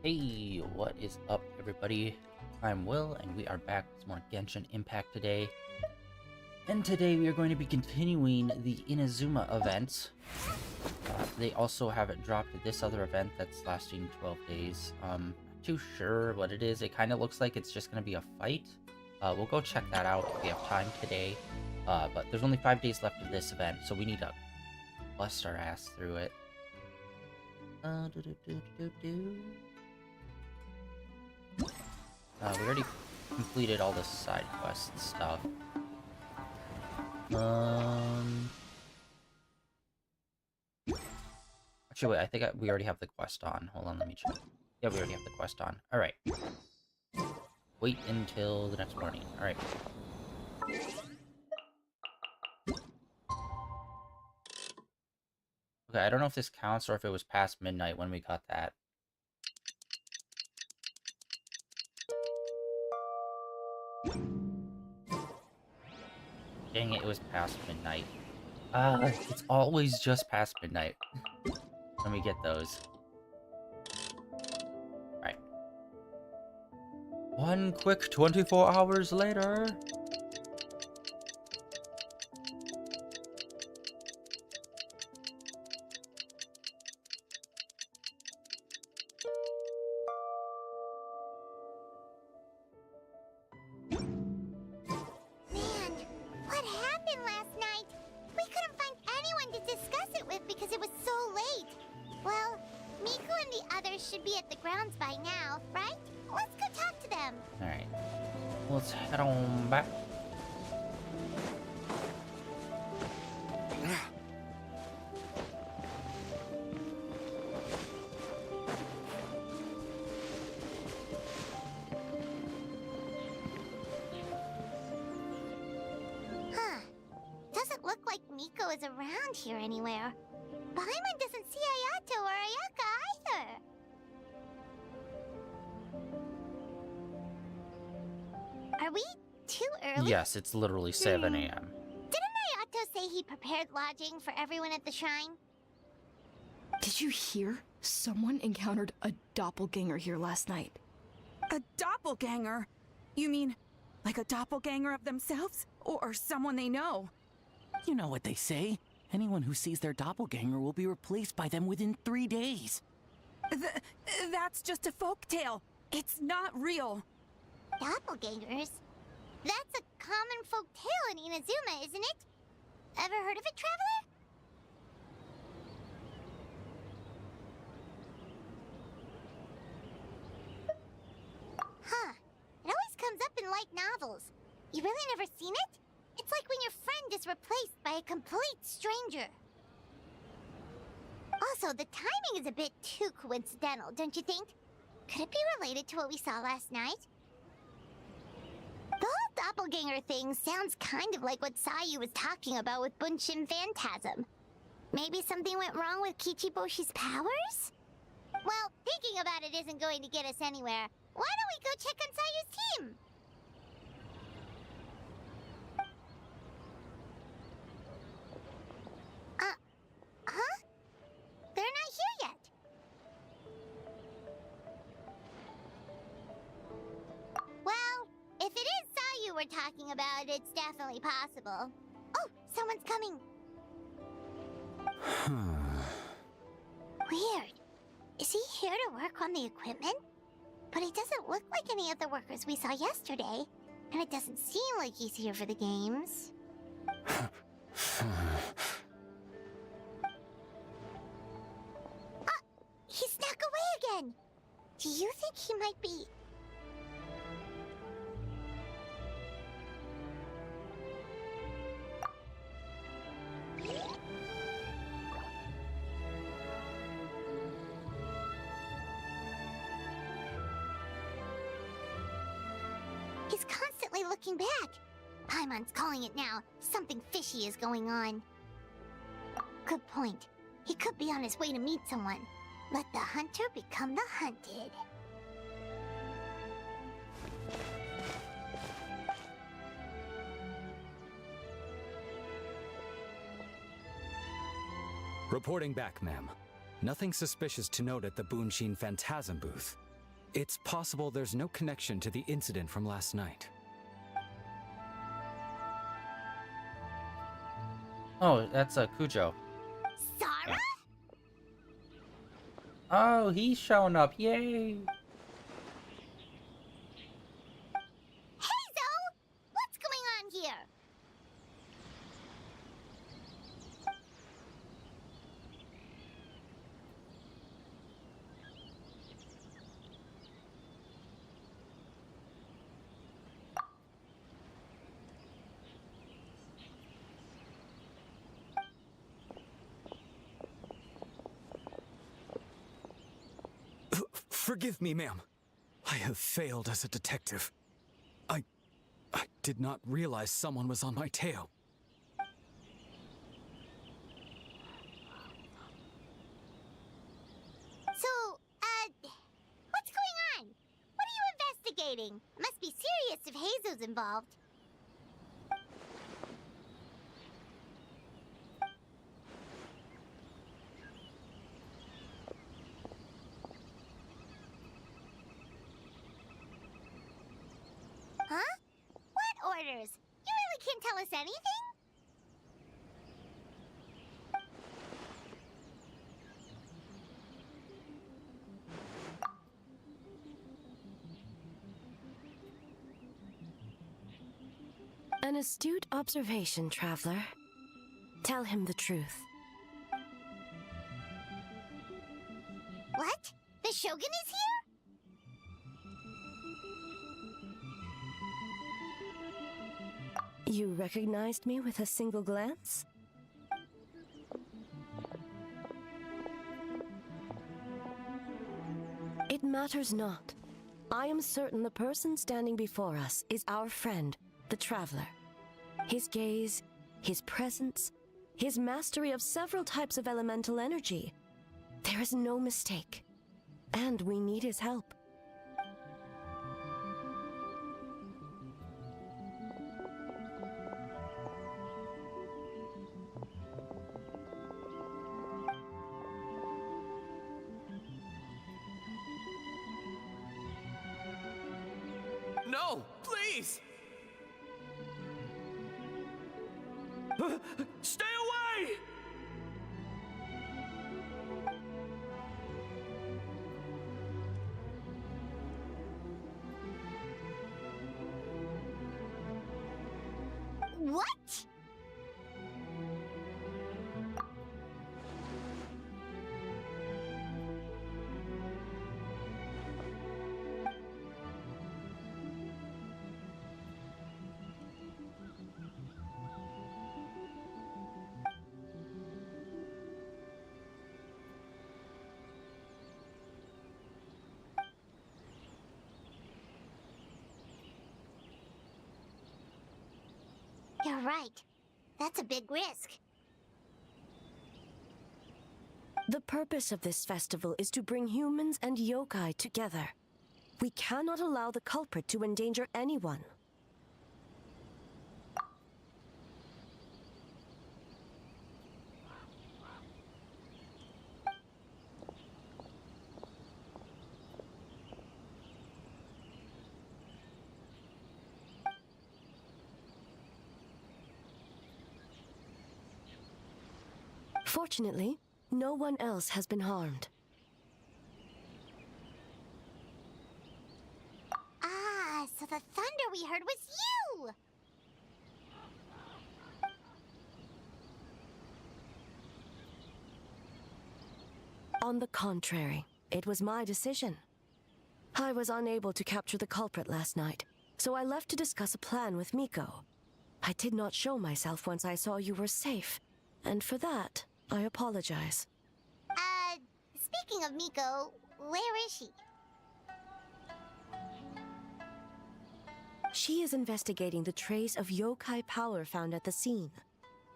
Hey, what is up, everybody? I'm Will, and we are back with more Genshin Impact today. And today we are going to be continuing the Inazuma event. They also have dropped this other event that's lasting 12 days. Not too sure what it is. It kind of looks like it's just going to be a fight. We'll go check that out if we have time today. But there's only 5 days left of this event, so we need to bust our ass through it. We already completed all the side quest stuff. Actually, wait, I think we already have the quest on. Hold on, let me check. Yeah, we already have the quest on. Alright. Wait until the next morning. Alright. Okay, I don't know if this counts or if it was past midnight when we got that. Dang it, it was past midnight. It's always just past midnight when we get those. Alright. One quick 24 hours later. Should be at the grounds by now, right? Let's go talk to them. Alright. Let's head on back. Huh. Doesn't look like Miko is around here anywhere. Paimon doesn't see Ayato or Ayaka either. Are we too early? Yes, it's literally 7 a.m. Didn't Ayato say he prepared lodging for everyone at the shrine? Did you hear? Someone encountered a doppelganger here last night. A doppelganger? You mean, like a doppelganger of themselves? Or someone they know? You know what they say. Anyone who sees their doppelganger will be replaced by them within 3 days. That's just a folktale. It's not real. Doppelgangers? That's a common folk tale in Inazuma, isn't it? Ever heard of it, traveler? Huh. It always comes up in light novels. You really never seen it? It's like when your friend is replaced by a complete stranger. Also, the timing is a bit too coincidental, don't you think? Could it be related to what we saw last night? The whole doppelganger thing sounds kind of like what Sayu was talking about with Bunshin Phantasm. Maybe something went wrong with Kichiboshi's powers? Well, thinking about it isn't going to get us anywhere. Why don't we go check on Sayu's team? Huh? They're not here yet. Well, if it is Sayu we're talking about, it's definitely possible. Oh, someone's coming. Weird. Is he here to work on the equipment? But he doesn't look like any of the workers we saw yesterday. And it doesn't seem like he's here for the games. He snuck away again! Do you think he might be... He's constantly looking back. Paimon's calling it now. Something fishy is going on. Good point. He could be on his way to meet someone. Let the hunter become the hunted. Reporting back, ma'am. Nothing suspicious to note at the Bunshin Phantasm booth. It's possible there's no connection to the incident from last night. Oh, that's Cujo. Sarah? Oh, he's showing up. Yay! Hazel! What's going on here? Forgive me, ma'am. I have failed as a detective. I did not realize someone was on my tail. So, what's going on? What are you investigating? Must be serious if Hazel's involved. Huh? What orders? You really can't tell us anything? An astute observation, traveler. Tell him the truth. What? The Shogun is here? You recognized me with a single glance? It matters not. I am certain the person standing before us is our friend, the traveler. His gaze, his presence, his mastery of several types of elemental energy. There is no mistake. And we need his help. No, please! Stay away! What? You're right. That's a big risk. The purpose of this festival is to bring humans and yokai together. We cannot allow the culprit to endanger anyone. Fortunately, no one else has been harmed. Ah, so the thunder we heard was you! On the contrary, it was my decision. I was unable to capture the culprit last night, so I left to discuss a plan with Miko. I did not show myself once I saw you were safe, and for that, I apologize. Speaking of Miko, where is she? She is investigating the trace of yokai power found at the scene.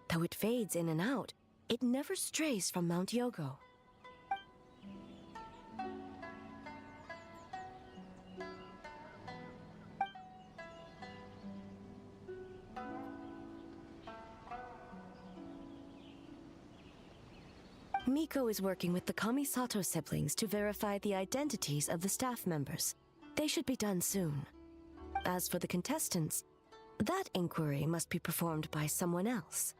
Though it fades in and out, it never strays from Mount Yogo. Miko is working with the Kamisato siblings to verify the identities of the staff members. They should be done soon. As for the contestants, that inquiry must be performed by someone else.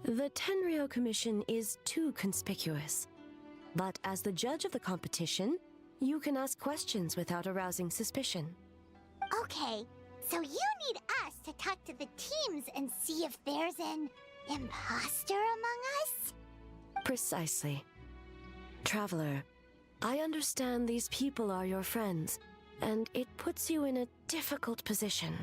The Tenryo Commission is too conspicuous. But as the judge of the competition, you can ask questions without arousing suspicion. Okay, so you need us to talk to the teams and see if there's an imposter among us? Precisely. Traveler, I understand these people are your friends, and it puts you in a difficult position.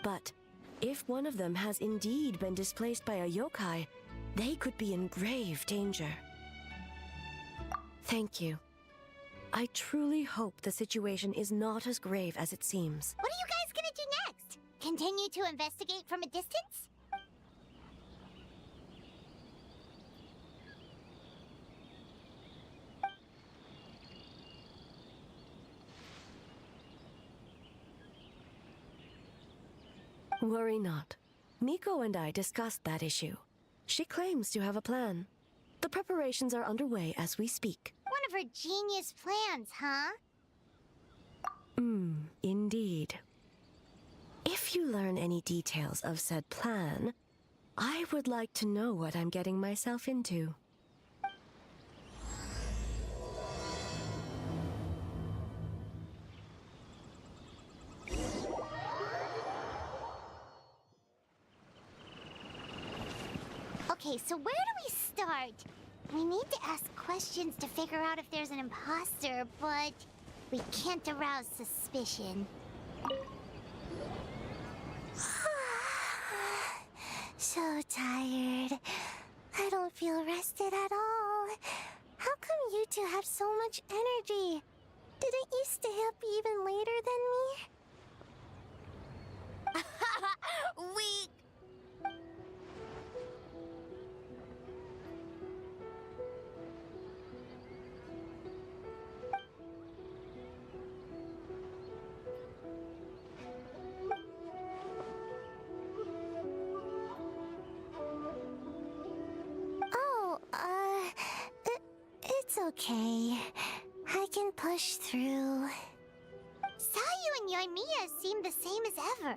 But if one of them has indeed been displaced by a yokai, they could be in grave danger. Thank you. I truly hope the situation is not as grave as it seems. What are you guys gonna do next? Continue to investigate from a distance? Worry not. Miko and I discussed that issue. She claims to have a plan. The preparations are underway as we speak. One of her genius plans, huh? Indeed. If you learn any details of said plan, I would like to know what I'm getting myself into. Okay, so where do we start? We need to ask questions to figure out if there's an imposter, but we can't arouse suspicion. So tired. I don't feel rested at all. How come you two have so much energy? Didn't you stay up even later than me? Weak. It's okay. I can push through. Sayu and Yoimiya seem the same as ever.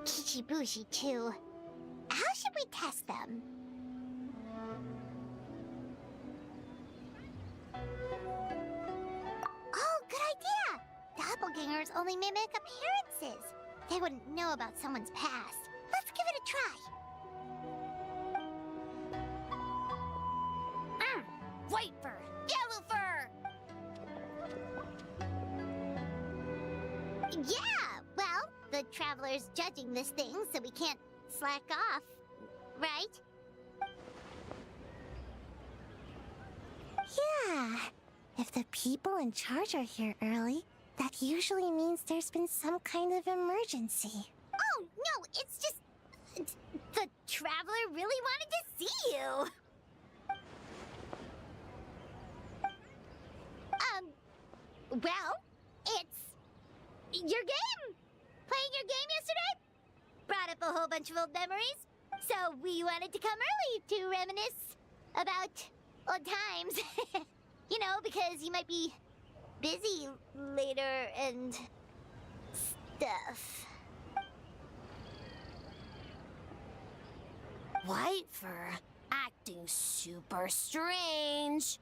Kichibushi too. How should we test them? Oh, good idea! Doppelgangers only mimic appearances. They wouldn't know about someone's past. Let's give it a try. White fur! Yellow fur! Yeah! Well, the Traveler's judging this thing, so we can't slack off, right? Yeah. If the people in charge are here early, that usually means there's been some kind of emergency. Oh, no, it's just... the Traveler really wanted to see you! Well, it's... your game! Playing your game yesterday? Brought up a whole bunch of old memories. So we wanted to come early to reminisce about old times. You know, because you might be busy later and... stuff. White fur, acting super strange.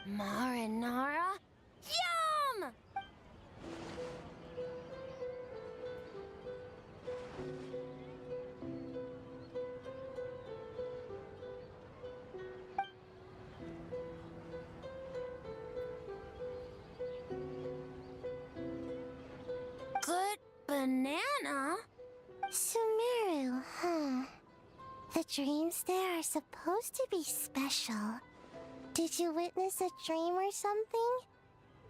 Marinara? Yum! Good banana? Sumeru, huh? The dreams there are supposed to be special. Did you witness a dream or something?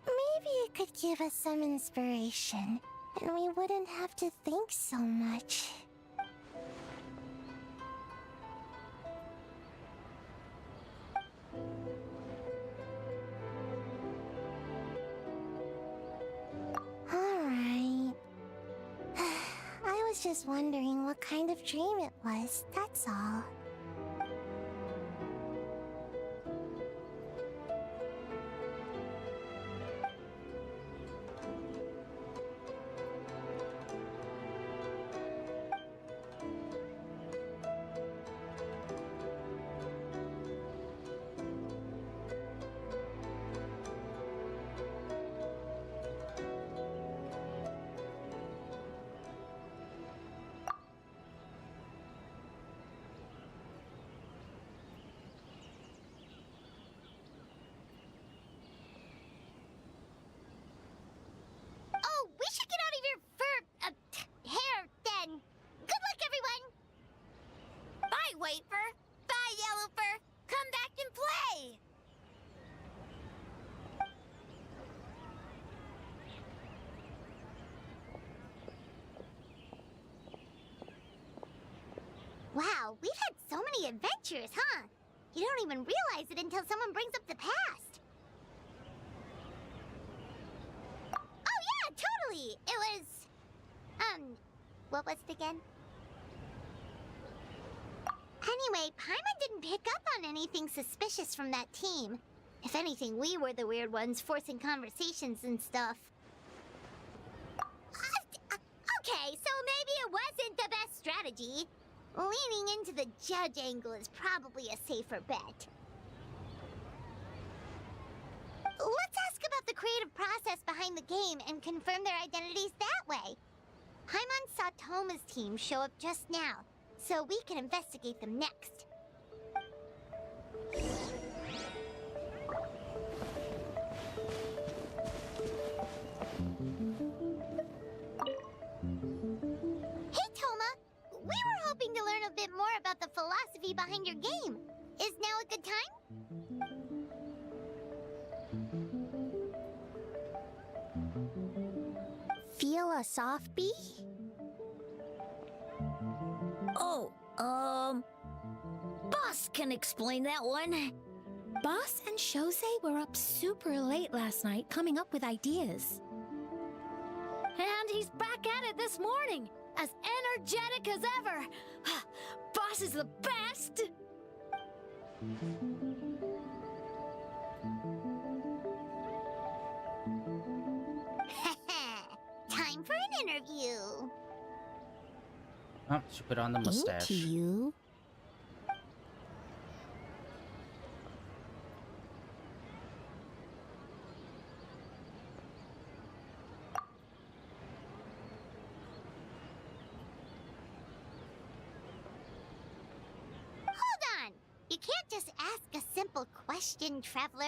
Maybe it could give us some inspiration. And we wouldn't have to think so much. Alright. I was just wondering what kind of dream it was, that's all. Oh, we should get out of your hair then. Good luck, everyone. Bye, White Fur. Bye, Yellow Fur. Come back and play. Wow, we've had so many adventures, huh? You don't even realize it until someone brings up the past. Oh yeah, totally! It was... what was it again? Anyway, Paimon didn't pick up on anything suspicious from that team. If anything, we were the weird ones forcing conversations and stuff. Okay, so maybe it wasn't the best strategy. Leaning into the judge angle is probably a safer bet. Let's ask about the creative process behind the game and confirm their identities that way. Paimon saw Toma's team show up just now, so we can investigate them next. Hey, Toma! We were hoping to learn a bit more about the philosophy behind your game. Is now a good time? Philosophy? Oh, Boss can explain that one. Boss and Shosei were up super late last night coming up with ideas. And he's back at it this morning, as energetic as ever. Boss is the best! Time for an interview. Oh, she put on the mustache. Interview? Hold on! You can't just ask a simple question, Traveler.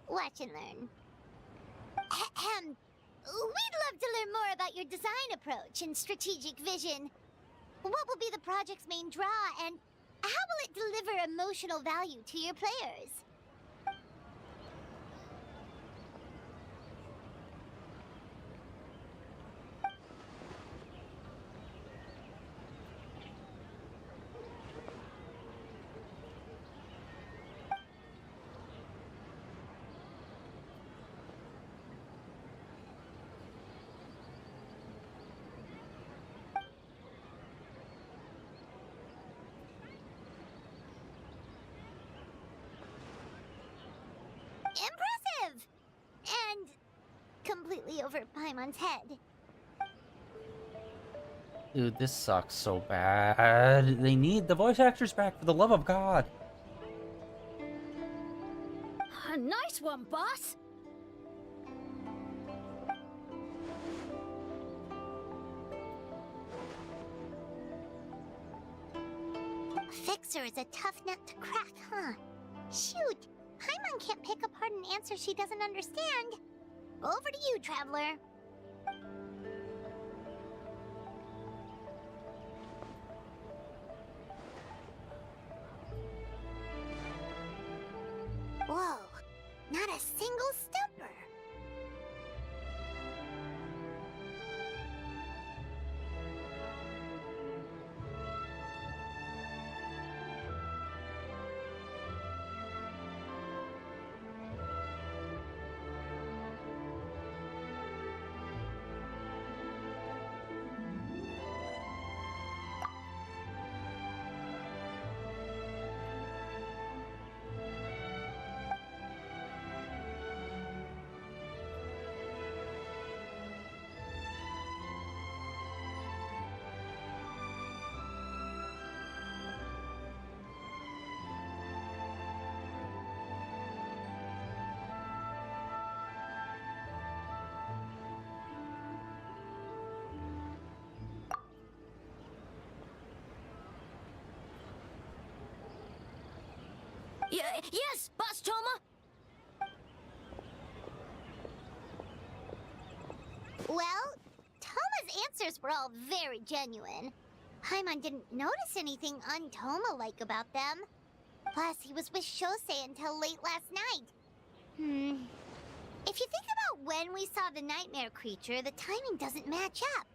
Watch and learn. Ahem. We'd love to learn more about your design approach and strategic vision. What will be the project's main draw, and how will it deliver emotional value to your players? Impressive! And completely over Paimon's head. Dude, this sucks so bad. They need the voice actors back, for the love of God. A nice one, Boss! Fixer is a tough nut to crack, huh? Shoot! Paimon can't pick apart an answer she doesn't understand. Over to you, Traveler. Whoa, not a single stumper. Yes, Boss Toma. Well, Toma's answers were all very genuine. Paimon didn't notice anything un-Toma-like about them. Plus, he was with Shosei until late last night. If you think about when we saw the nightmare creature, the timing doesn't match up.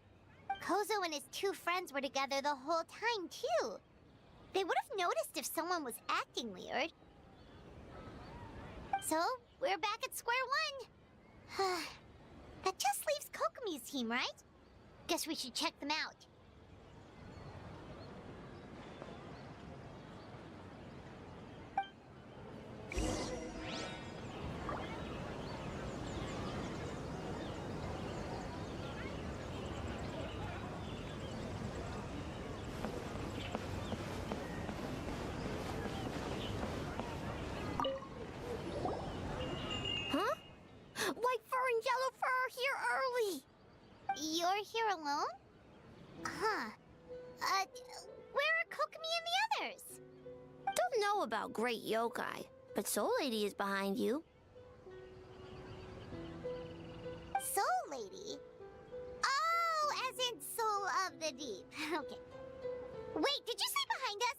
Kozo and his two friends were together the whole time, too. They would have noticed if someone was acting weird. So, we're back at square one. That just leaves Kokomi's team, right? Guess we should check them out. White fur and yellow fur are here early. You're here alone? Huh. Where are Kokomi and the others? Don't know about great yokai, but Soul Lady is behind you. Soul Lady? Oh, as in Soul of the Deep. Okay. Wait, did you say behind us?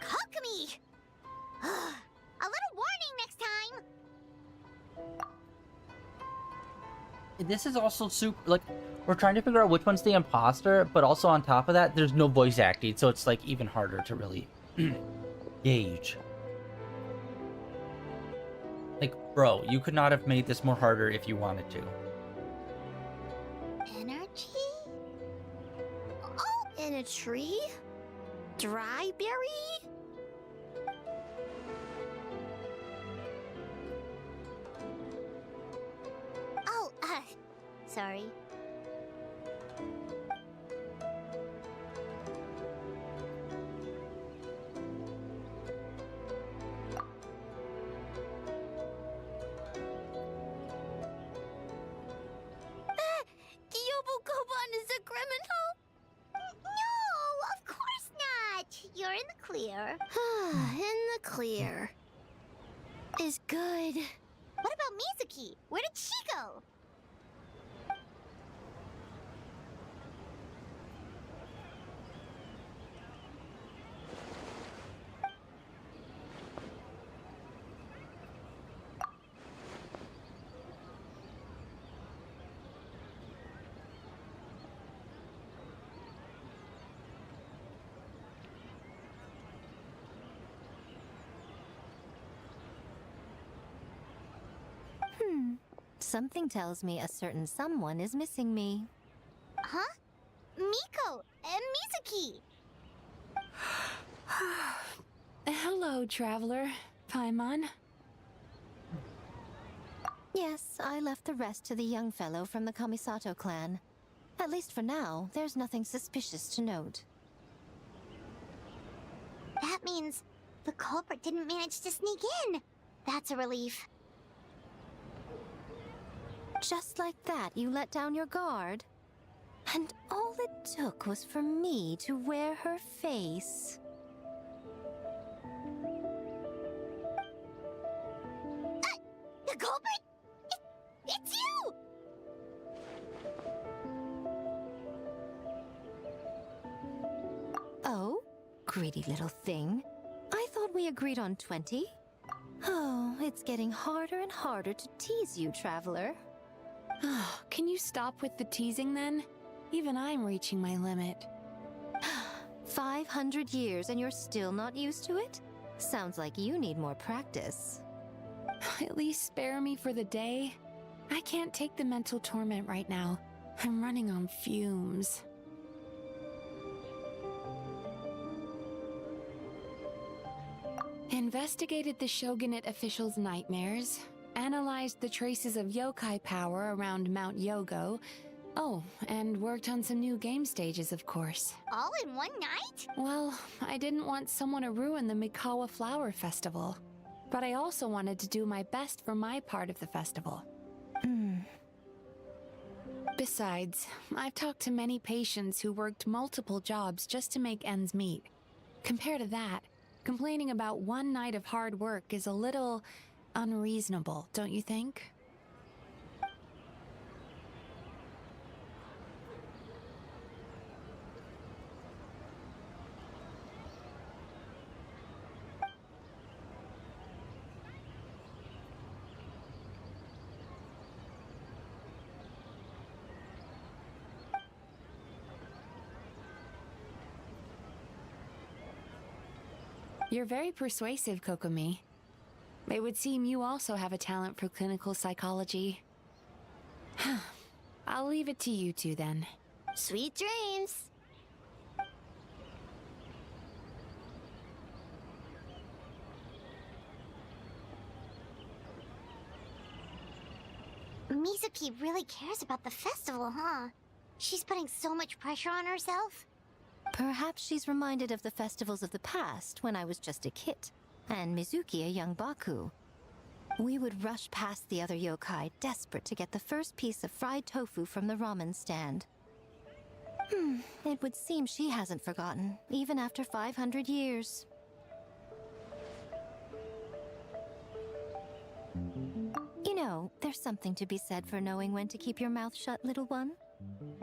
Kokomi! A little warning next time! This is also super, like, we're trying to figure out which one's the imposter, but also on top of that, there's no voice acting, so it's, like, even harder to really gauge. Like, bro, you could not have made this more harder if you wanted to. Energy? Oh, in a tree? Dry berry? Oh, sorry. Yobukoban is a criminal? No, of course not. You're in the clear. In the clear. Is good. What about Mizuki? Where did she go? Something tells me a certain someone is missing me. Huh? Miko and Mizuki. Hello, traveler. Paimon. Yes, I left the rest to the young fellow from the Kamisato clan. At least for now, there's nothing suspicious to note. That means the culprit didn't manage to sneak in. That's a relief. Just like that, you let down your guard? And all it took was for me to wear her face. The culprit? It's you! Oh, greedy little thing. I thought we agreed on 20. Oh, it's getting harder and harder to tease you, traveler. Can you stop with the teasing then? Even I'm reaching my limit. 500 years and you're still not used to it? Sounds like you need more practice. At least spare me for the day. I can't take the mental torment right now. I'm running on fumes. Investigated the Shogunate officials' nightmares, analyzed the traces of yokai power around Mount Yogo. Oh, and worked on some new game stages, of course. All in one night? Well, I didn't want someone to ruin the Mikawa Flower Festival. But I also wanted to do my best for my part of the festival. Besides, I've talked to many patients who worked multiple jobs just to make ends meet. Compared to that, complaining about one night of hard work is a little unreasonable, don't you think? You're very persuasive, Kokomi. It would seem you also have a talent for clinical psychology. I'll leave it to you two then. Sweet dreams! Mizuki really cares about the festival, huh? She's putting so much pressure on herself. Perhaps she's reminded of the festivals of the past when I was just a kid, and Mizuki a young Baku. We would rush past the other yokai, desperate to get the first piece of fried tofu from the ramen stand. It would seem she hasn't forgotten, even after 500 years. You know, there's something to be said for knowing when to keep your mouth shut, little one.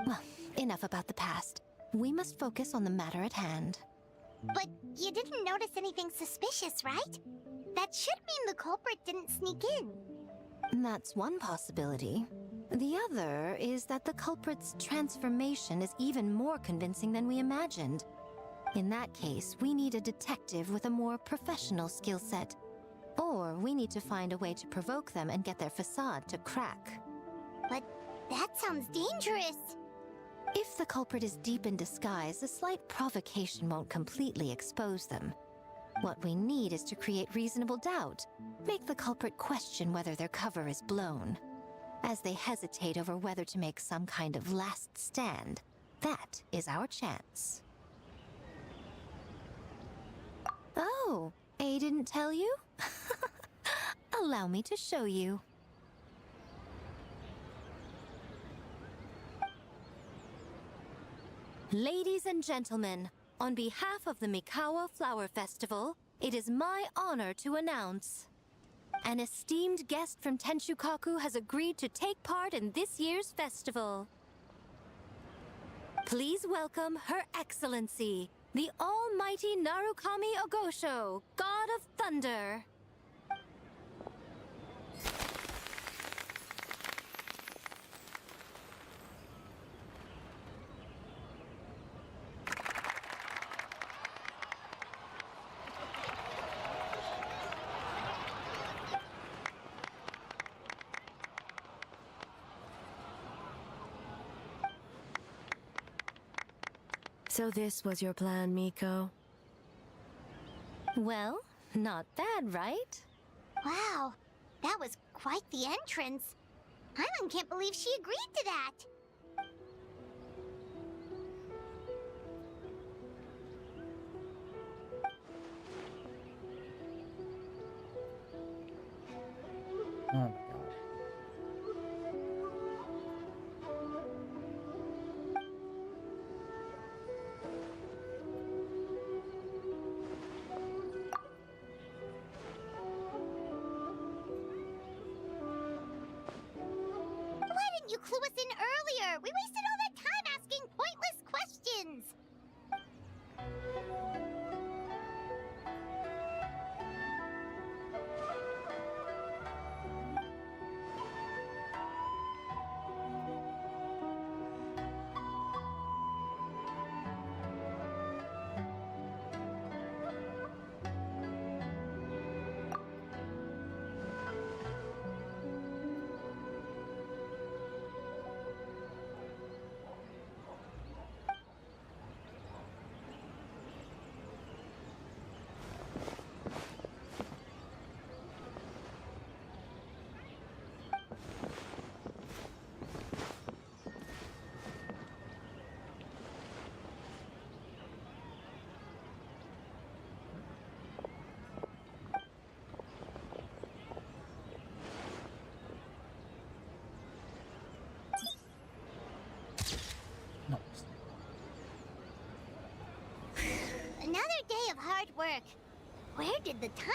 Well, enough about the past. We must focus on the matter at hand. But you didn't notice anything suspicious, right? That should mean the culprit didn't sneak in. That's one possibility. The other is that the culprit's transformation is even more convincing than we imagined. In that case, we need a detective with a more professional skill set. Or we need to find a way to provoke them and get their facade to crack. But that sounds dangerous. If the culprit is deep in disguise, a slight provocation won't completely expose them. What we need is to create reasonable doubt, make the culprit question whether their cover is blown. As they hesitate over whether to make some kind of last stand, that is our chance. Oh, A didn't tell you? Allow me to show you. Ladies and gentlemen, on behalf of the Mikawa Flower Festival, it is my honor to announce an esteemed guest from Tenshukaku has agreed to take part in this year's festival. Please welcome Her Excellency, the Almighty Narukami Ogosho, God of Thunder. So this was your plan, Miko? Well, not bad, right? Wow, that was quite the entrance. Paimon can't believe she agreed to that. Oh my god. Why didn't you clue us in earlier? We wasted all that time asking pointless questions. work. Where did the time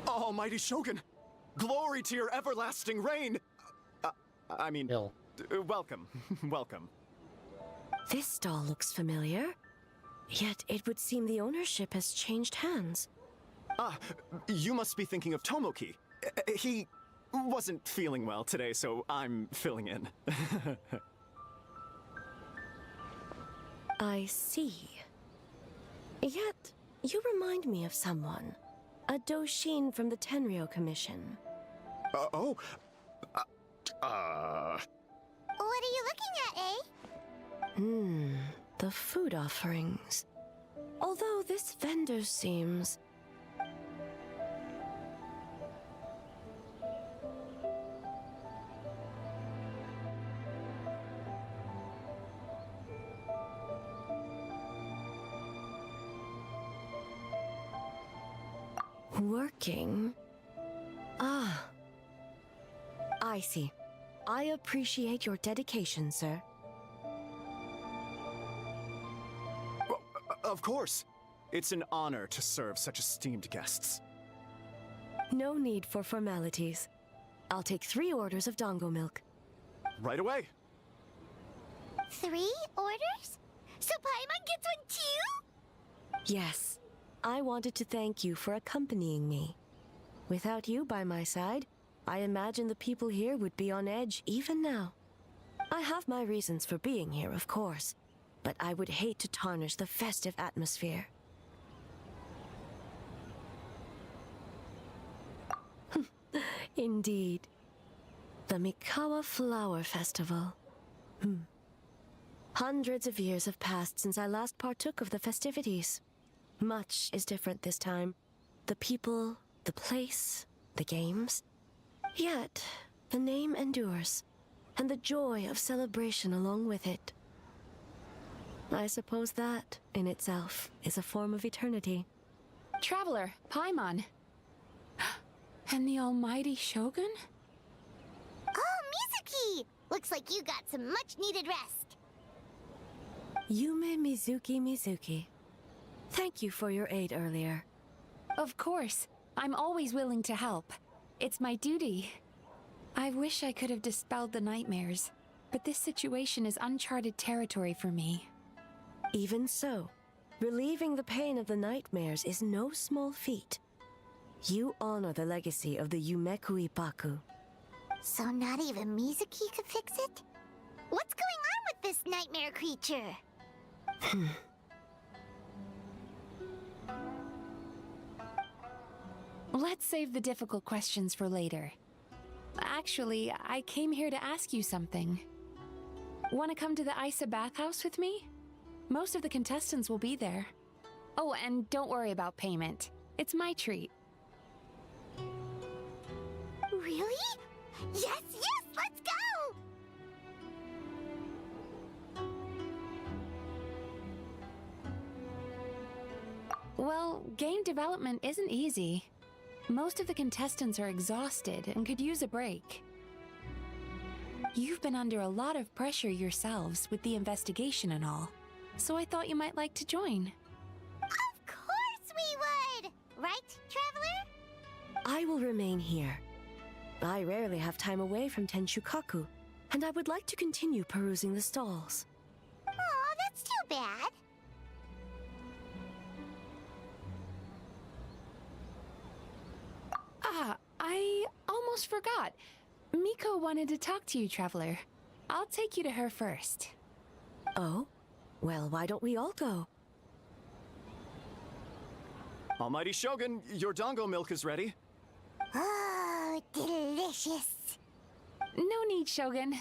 Almighty Shogun! Glory to your everlasting reign! I mean, Bill. welcome. Welcome. This stall looks familiar. Yet it would seem the ownership has changed hands. Ah, you must be thinking of Tomoki. He wasn't feeling well today, so I'm filling in. I see. Yet, you remind me of someone. A Doshin from the Tenryo Commission. Oh? What are you looking at, eh? The food offerings. Although this vendor seems... working? Ah. I see. I appreciate your dedication, sir. Well, of course. It's an honor to serve such esteemed guests. No need for formalities. I'll take 3 orders of dongo milk. Right away. 3 orders? So Paimon gets one too? Yes. I wanted to thank you for accompanying me. Without you by my side, I imagine the people here would be on edge even now. I have my reasons for being here, of course, but I would hate to tarnish the festive atmosphere. Indeed. The Mikawa Flower Festival. Hundreds of years have passed since I last partook of the festivities. Much is different this time. The people, the place, the games. Yet, the name endures, and the joy of celebration along with it. I suppose that, in itself, is a form of eternity. Traveler, Paimon. And the almighty Shogun? Oh, Mizuki! Looks like you got some much-needed rest. Yume Mizuki. Thank you for your aid earlier. Of course. I'm always willing to help. It's my duty. I wish I could have dispelled the nightmares, but this situation is uncharted territory for me. Even so, relieving the pain of the nightmares is no small feat. You honor the legacy of the Yumeku Ippaku. So not even Mizuki could fix it? What's going on with this nightmare creature? Let's save the difficult questions for later. Actually, I came here to ask you something. Want to come to the Isa bathhouse with me? Most of the contestants will be there. Oh, and don't worry about payment. It's my treat. Really? Yes, let's go! Well, game development isn't easy. Most of the contestants are exhausted and could use a break. You've been under a lot of pressure yourselves with the investigation and all, so I thought you might like to join. Of course we would! Right, Traveler? I will remain here. I rarely have time away from Tenshukaku, and I would like to continue perusing the stalls. Aw, that's too bad. Ah, I almost forgot. Miko wanted to talk to you, Traveler. I'll take you to her first. Oh? Well, why don't we all go? Almighty Shogun, your dongo milk is ready. Oh, delicious. No need, Shogun.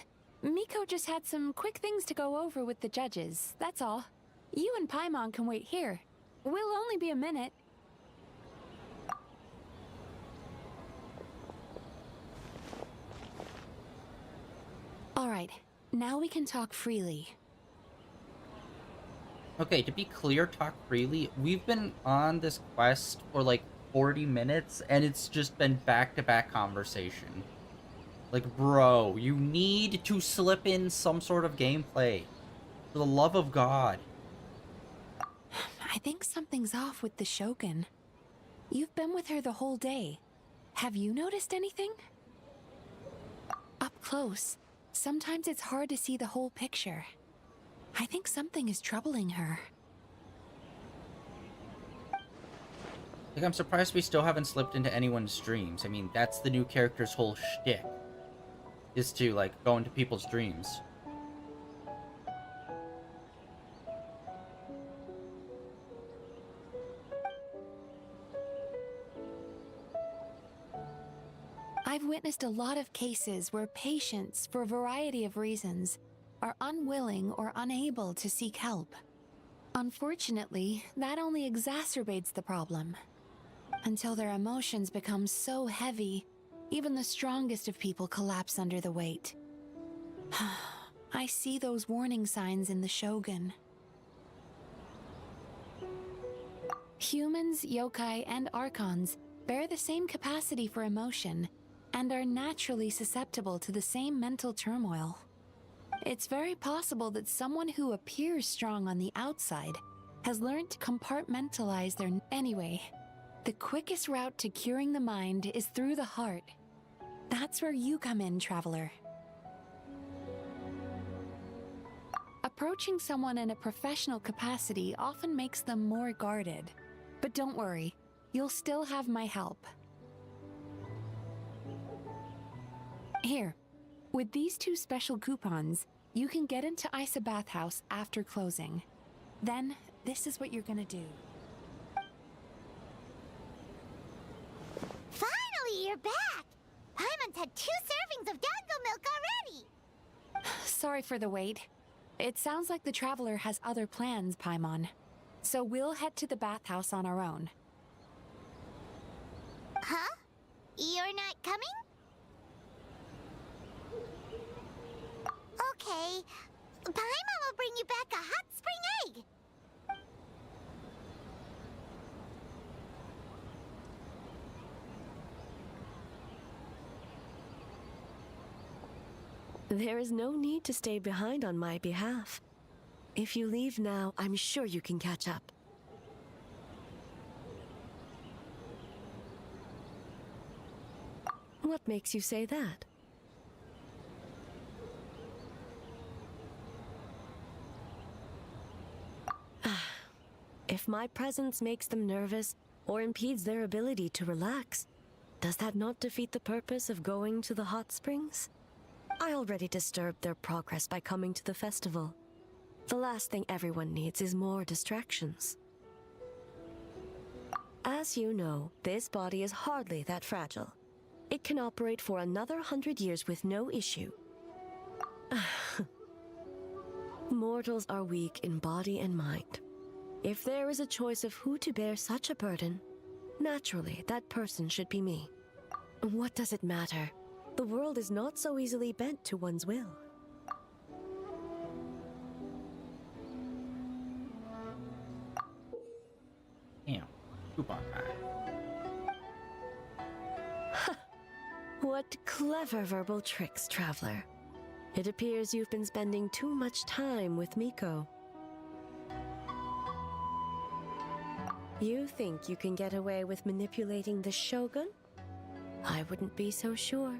Miko just had some quick things to go over with the judges, that's all. You and Paimon can wait here. We'll only be a minute. Alright, now we can talk freely. Okay, to be clear, talk freely. We've been on this quest for like 40 minutes, and it's just been back-to-back conversation. Like, bro, you need to slip in some sort of gameplay. For the love of God. I think something's off with the Shogun. You've been with her the whole day. Have you noticed anything? Up close, sometimes it's hard to see the whole picture. I think something is troubling her. Like, I'm surprised we still haven't slipped into anyone's dreams. I mean, that's the new character's whole shtick. Is to, like, go into people's dreams. I've witnessed a lot of cases where patients, for a variety of reasons, are unwilling or unable to seek help. Unfortunately, that only exacerbates the problem. Until their emotions become so heavy, even the strongest of people collapse under the weight. I see those warning signs in the Shogun. Humans, yokai, and archons bear the same capacity for emotion and are naturally susceptible to the same mental turmoil. It's very possible that someone who appears strong on the outside has learned to compartmentalize their... Anyway, the quickest route to curing the mind is through the heart. That's where you come in, Traveler. Approaching someone in a professional capacity often makes them more guarded. But don't worry, you'll still have my help. Here, with these 2 special coupons, you can get into Isa Bathhouse after closing. Then, this is what you're gonna do. Finally, you're back! Paimon's had 2 servings of dango milk already! Sorry for the wait. It sounds like the Traveler has other plans, Paimon. So we'll head to the bathhouse on our own. Huh? You're not coming? Okay. Paimon will bring you back a hot spring egg! There is no need to stay behind on my behalf. If you leave now, I'm sure you can catch up. What makes you say that? If my presence makes them nervous or impedes their ability to relax, does that not defeat the purpose of going to the hot springs? I already disturbed their progress by coming to the festival. The last thing everyone needs is more distractions. As you know, this body is hardly that fragile. It can operate for another 100 years with no issue. Mortals are weak in body and mind. If there is a choice of who to bear such a burden, naturally that person should be me. What does it matter? The world is not so easily bent to one's will. Damn. Coupon time. What clever verbal tricks, Traveler. It appears you've been spending too much time with Miko. You think you can get away with manipulating the Shogun? I wouldn't be so sure.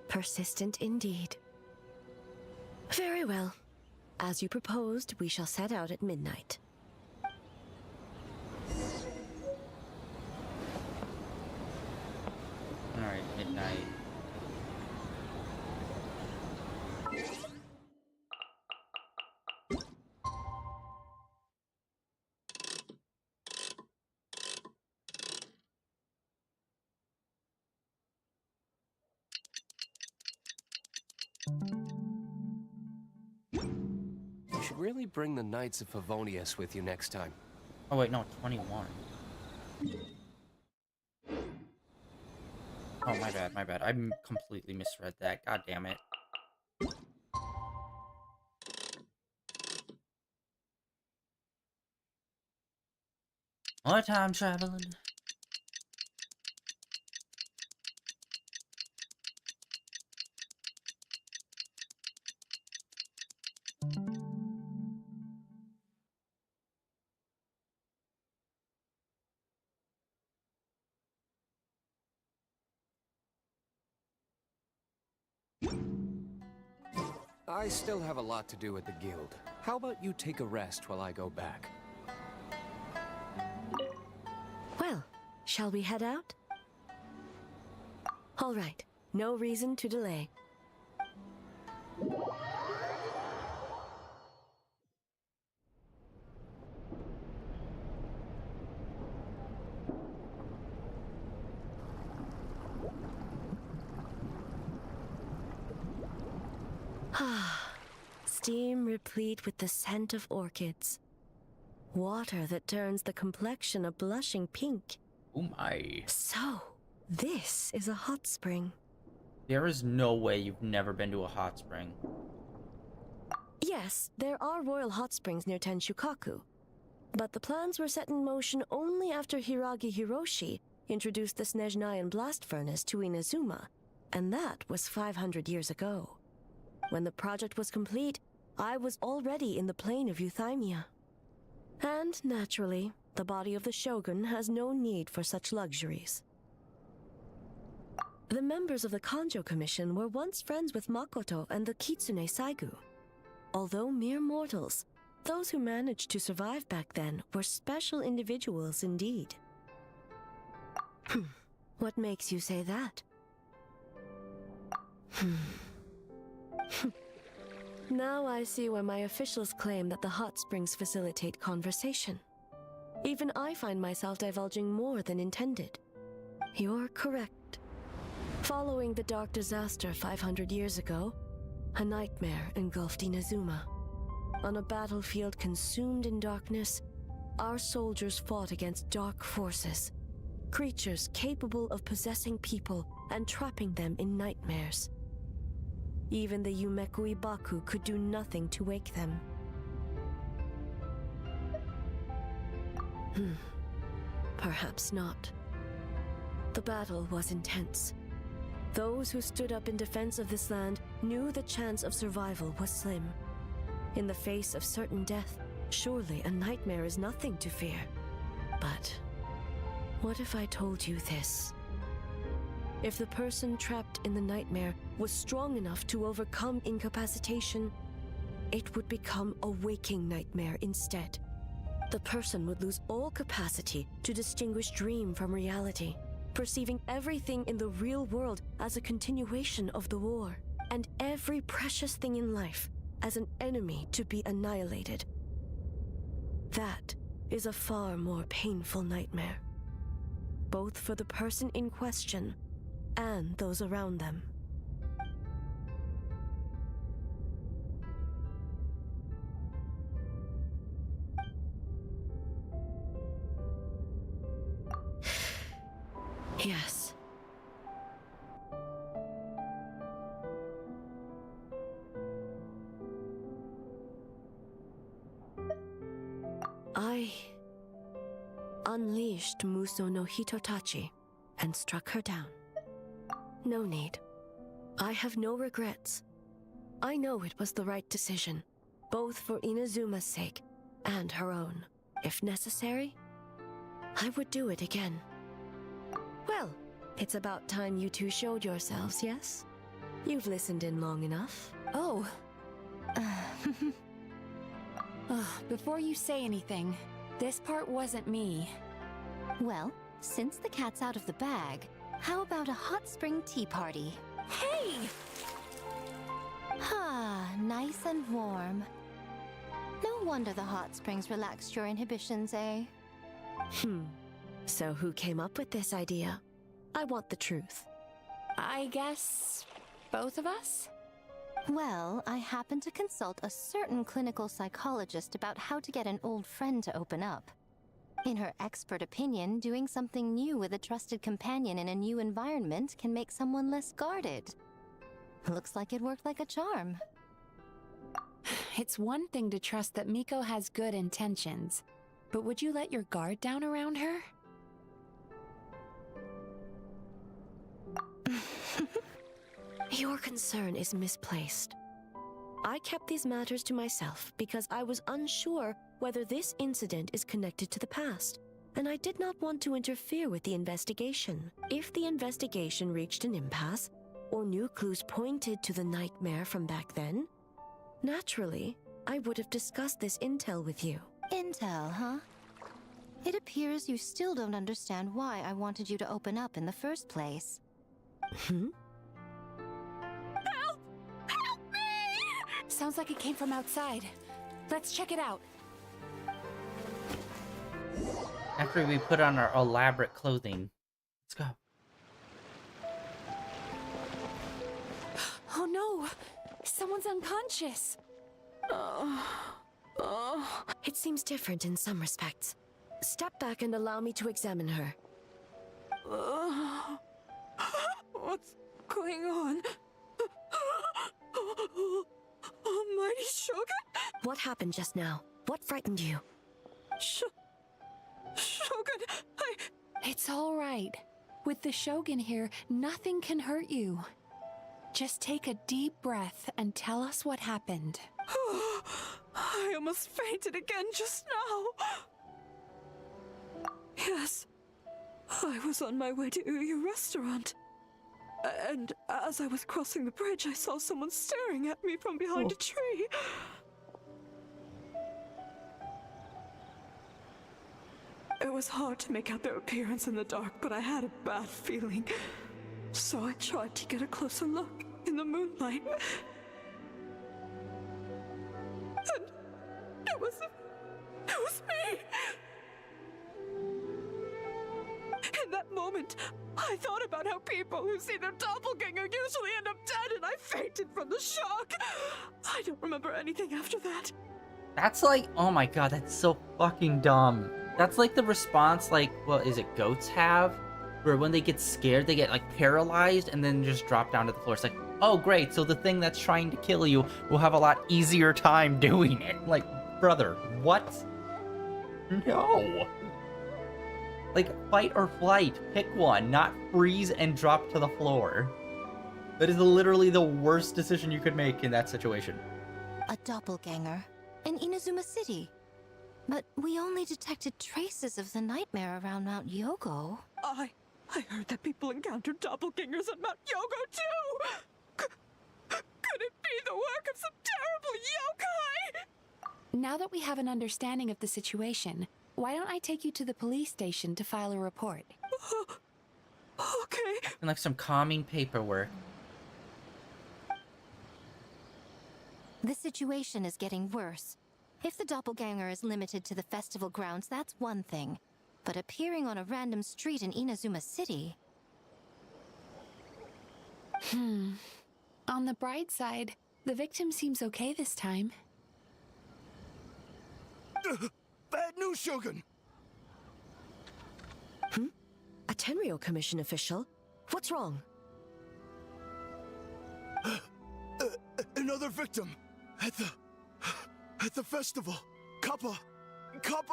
Persistent indeed. Very well. As you proposed, we shall set out at midnight. Alright, midnight. You should really bring the Knights of Favonius with you next time. Oh wait, no, 21. Oh, my bad, my bad. I completely misread that. God damn it. More time traveling. I still have a lot to do at the guild. How about you take a rest while I go back? Well, shall we head out? All right, no reason to delay. Steam replete with the scent of orchids. Water that turns the complexion a blushing pink. Oh my. So, this is a hot spring. There is no way you've never been to a hot spring. Yes, there are royal hot springs near Tenshukaku. But the plans were set in motion only after Hiragi Hiroshi introduced the Snezhnayan blast furnace to Inazuma, and that was 500 years ago. When the project was complete, I was already in the plain of Euthymia. And, naturally, the body of the shogun has no need for such luxuries. The members of the Kanjo Commission were once friends with Makoto and the Kitsune Saigu. Although mere mortals, those who managed to survive back then were special individuals indeed. What makes you say that? Now I see why my officials claim that the hot springs facilitate conversation. Even I find myself divulging more than intended. You're correct. Following the dark disaster 500 years ago, a nightmare engulfed Inazuma. On a battlefield consumed in darkness, our soldiers fought against dark forces, creatures capable of possessing people and trapping them in nightmares. Even the Yumekui Baku could do nothing to wake them. Perhaps not. The battle was intense. Those who stood up in defense of this land knew the chance of survival was slim. In the face of certain death, surely a nightmare is nothing to fear. But what if I told you this? If the person trapped in the nightmare was strong enough to overcome incapacitation, it would become a waking nightmare instead. The person would lose all capacity to distinguish dream from reality, perceiving everything in the real world as a continuation of the war, and every precious thing in life as an enemy to be annihilated. That is a far more painful nightmare, both for the person in question and those around them. Yes. I unleashed Muso no Hitotachi and struck her down. No need. I have no regrets. I know it was the right decision, both for Inazuma's sake and her own. If necessary, I would do it again. Well, it's about time you two showed yourselves, yes? You've listened in long enough. Oh. Before you say anything, this part wasn't me. Well, since the cat's out of the bag, how about a hot spring tea party? Hey! Ah, nice and warm. No wonder the hot springs relaxed your inhibitions, eh? So who came up with this idea? I want the truth. I guess both of us? Well, I happened to consult a certain clinical psychologist about how to get an old friend to open up. In her expert opinion, doing something new with a trusted companion in a new environment can make someone less guarded. Looks like it worked like a charm. It's one thing to trust that Miko has good intentions, but would you let your guard down around her? Your concern is misplaced. I kept these matters to myself because I was unsure whether this incident is connected to the past, and I did not want to interfere with the investigation. If the investigation reached an impasse, or new clues pointed to the nightmare from back then, Naturally, I would have discussed this intel with you. Intel, huh? It appears you still don't understand why I wanted you to open up in the first place. Hmm? Help! Help me! Sounds like it came from outside. Let's check it out. After we put on our elaborate clothing, let's go. Oh no! Someone's unconscious! It seems different in some respects. Step back and allow me to examine her. What's going on? Almighty Shogun? What happened just now? What frightened you? Shogun, It's all right. With the Shogun here, nothing can hurt you. Just take a deep breath and tell us what happened. I almost fainted again just now. Yes, I was on my way to your restaurant. And as I was crossing the bridge, I saw someone staring at me from behind a tree. It was hard to make out their appearance in the dark, but I had a bad feeling. So I tried to get a closer look in the moonlight. And it was me! In that moment, I thought about how people who see their doppelganger usually end up dead, and I fainted from the shock. I don't remember anything after that. That's like, oh my god, that's so fucking dumb. That's like the response, like, what is it, goats have? Where when they get scared, they get, like, paralyzed and then just drop down to the floor. It's like, oh, great, so the thing that's trying to kill you will have a lot easier time doing it. Like, brother, what? No. Like, fight or flight. Pick one, not freeze and drop to the floor. That is literally the worst decision you could make in that situation. A doppelganger in Inazuma City. But we only detected traces of the nightmare around Mount Yogo. I heard that people encountered doppelgangers at Mount Yogo too! Could it be the work of some terrible yokai? Now that we have an understanding of the situation, why don't I take you to the police station to file a report? Okay. And like some calming paperwork. The situation is getting worse. If the doppelganger is limited to the festival grounds, that's one thing. But appearing on a random street in Inazuma City... On the bright side, the victim seems okay this time. Bad news, Shogun! A Tenryo Commission official? What's wrong? Another victim! At the festival! Kappa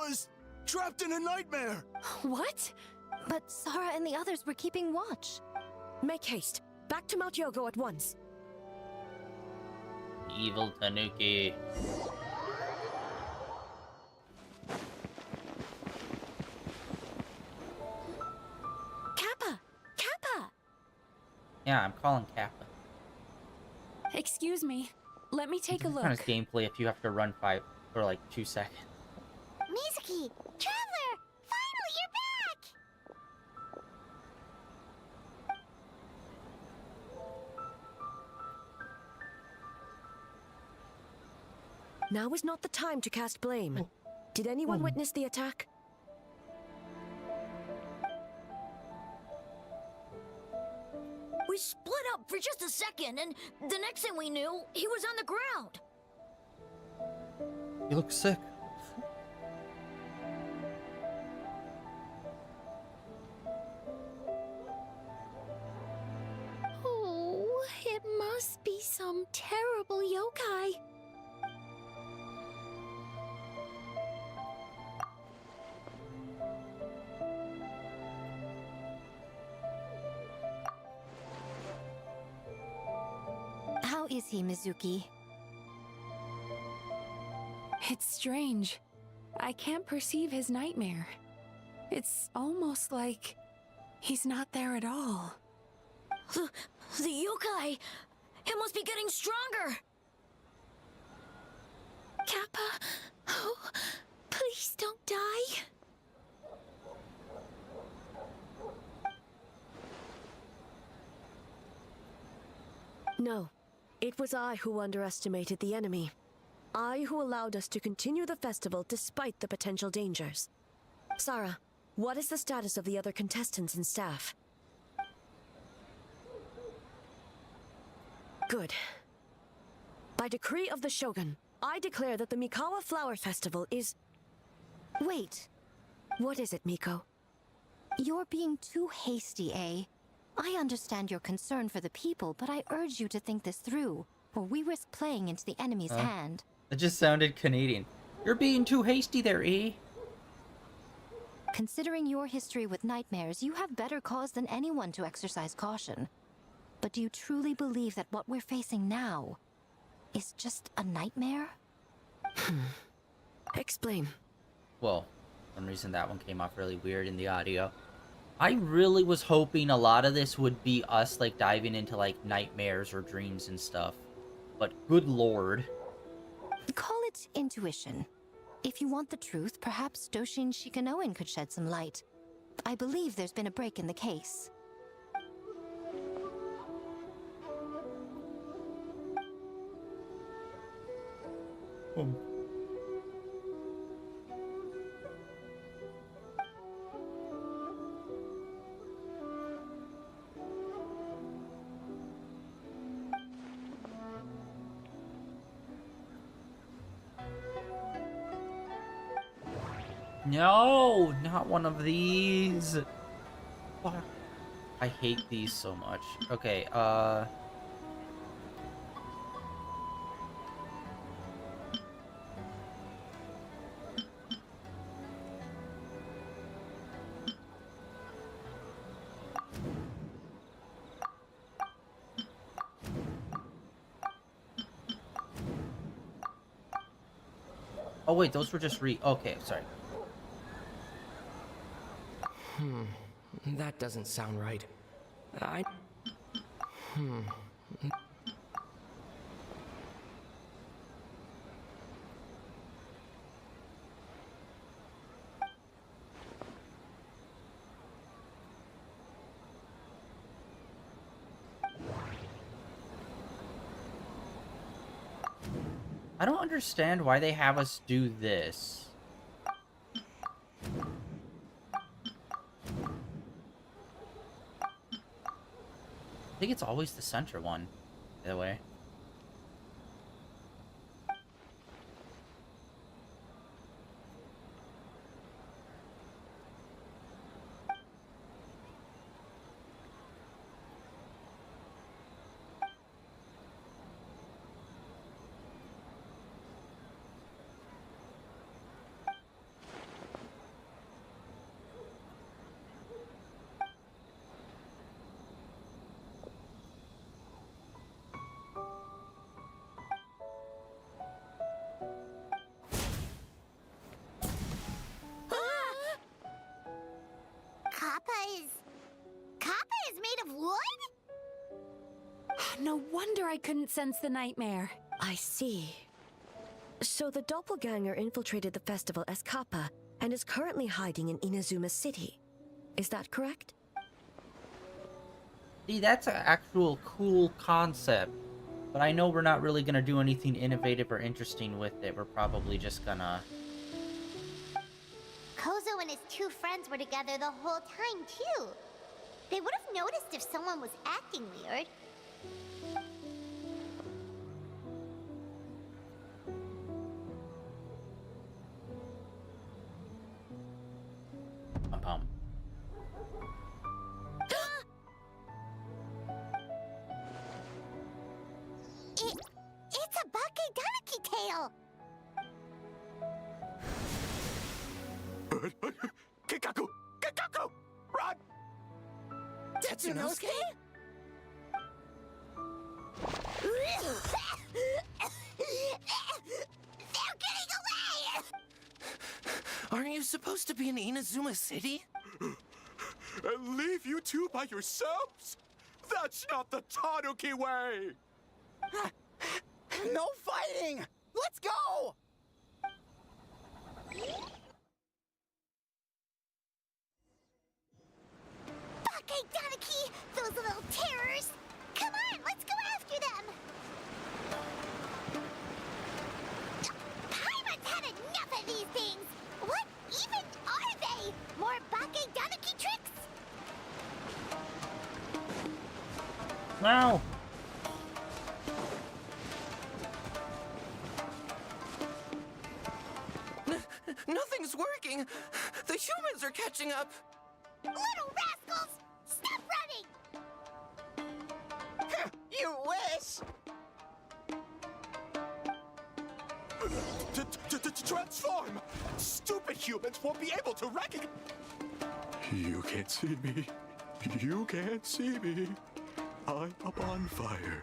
is trapped in a nightmare! What? But Sara and the others were keeping watch. Make haste. Back to Mount Yogo at once. Evil Tanuki. Kappa! Kappa! Yeah, I'm calling Kappa. Excuse me. Let me take a What look. kind of gameplay if you have to run for like 2 seconds? Mizuki! Traveler! Finally, you're back! Now is not the time to cast blame. Did anyone witness the attack? We split up for just a second, and the next thing we knew, he was on the ground. You look sick. Oh, it must be some terrible yokai. How is he, Mizuki? It's strange. I can't perceive his nightmare. It's almost like he's not there at all. The yokai! It must be getting stronger! Kappa. Oh, please don't die. No. It was I who underestimated the enemy. I who allowed us to continue the festival despite the potential dangers. Sarah, what is the status of the other contestants and staff? Good. By decree of the Shogun, I declare that the Mikawa Flower Festival is... Wait, What is it, Miko? you're being too hasty, eh? I understand your concern for the people, but I urge you to think this through, or we risk playing into the enemy's hand. It just sounded Canadian. You're being too hasty there, E. Considering your history with nightmares, you have better cause than anyone to exercise caution. But do you truly believe that what we're facing now is just a nightmare? Explain. Well, for some reason that one came off really weird in the audio. I really was hoping a lot of this would be us, like, diving into, like, nightmares or dreams and stuff. But good lord. Call it intuition. If you want the truth, perhaps Doshin Shikanoen could shed some light. I believe there's been a break in the case. No, not one of these. Fuck. I hate these so much. Okay, oh wait, those were just okay, sorry. That doesn't sound right. I don't understand why they have us do this. I think it's always the center one, by the way. Kappa is made of wood? No wonder I couldn't sense the nightmare. I see. So the doppelganger infiltrated the festival as Kappa and is currently hiding in Inazuma City. Is that correct? See, that's an actual cool concept. But I know we're not really gonna do anything innovative or interesting with it. We're probably just gonna... Kozo and his two friends were together the whole time, too. They would have noticed if someone was acting weird. Pum. It's a Bakeganeki tail! Kikaku! Kikaku! Run! Tetsunosuke? They're getting away! Aren't you supposed to be in Inazuma City? And leave you two by yourselves? That's not the Tanuki way! No fighting! Let's go! these things? What even are they? More Bake Danuki tricks? No! Nothing's working! The humans are catching up! Little rascals! Stop running! You wish! Transform! Stupid humans won't be able to recognize. You can't see me. You can't see me. I'm up on fire.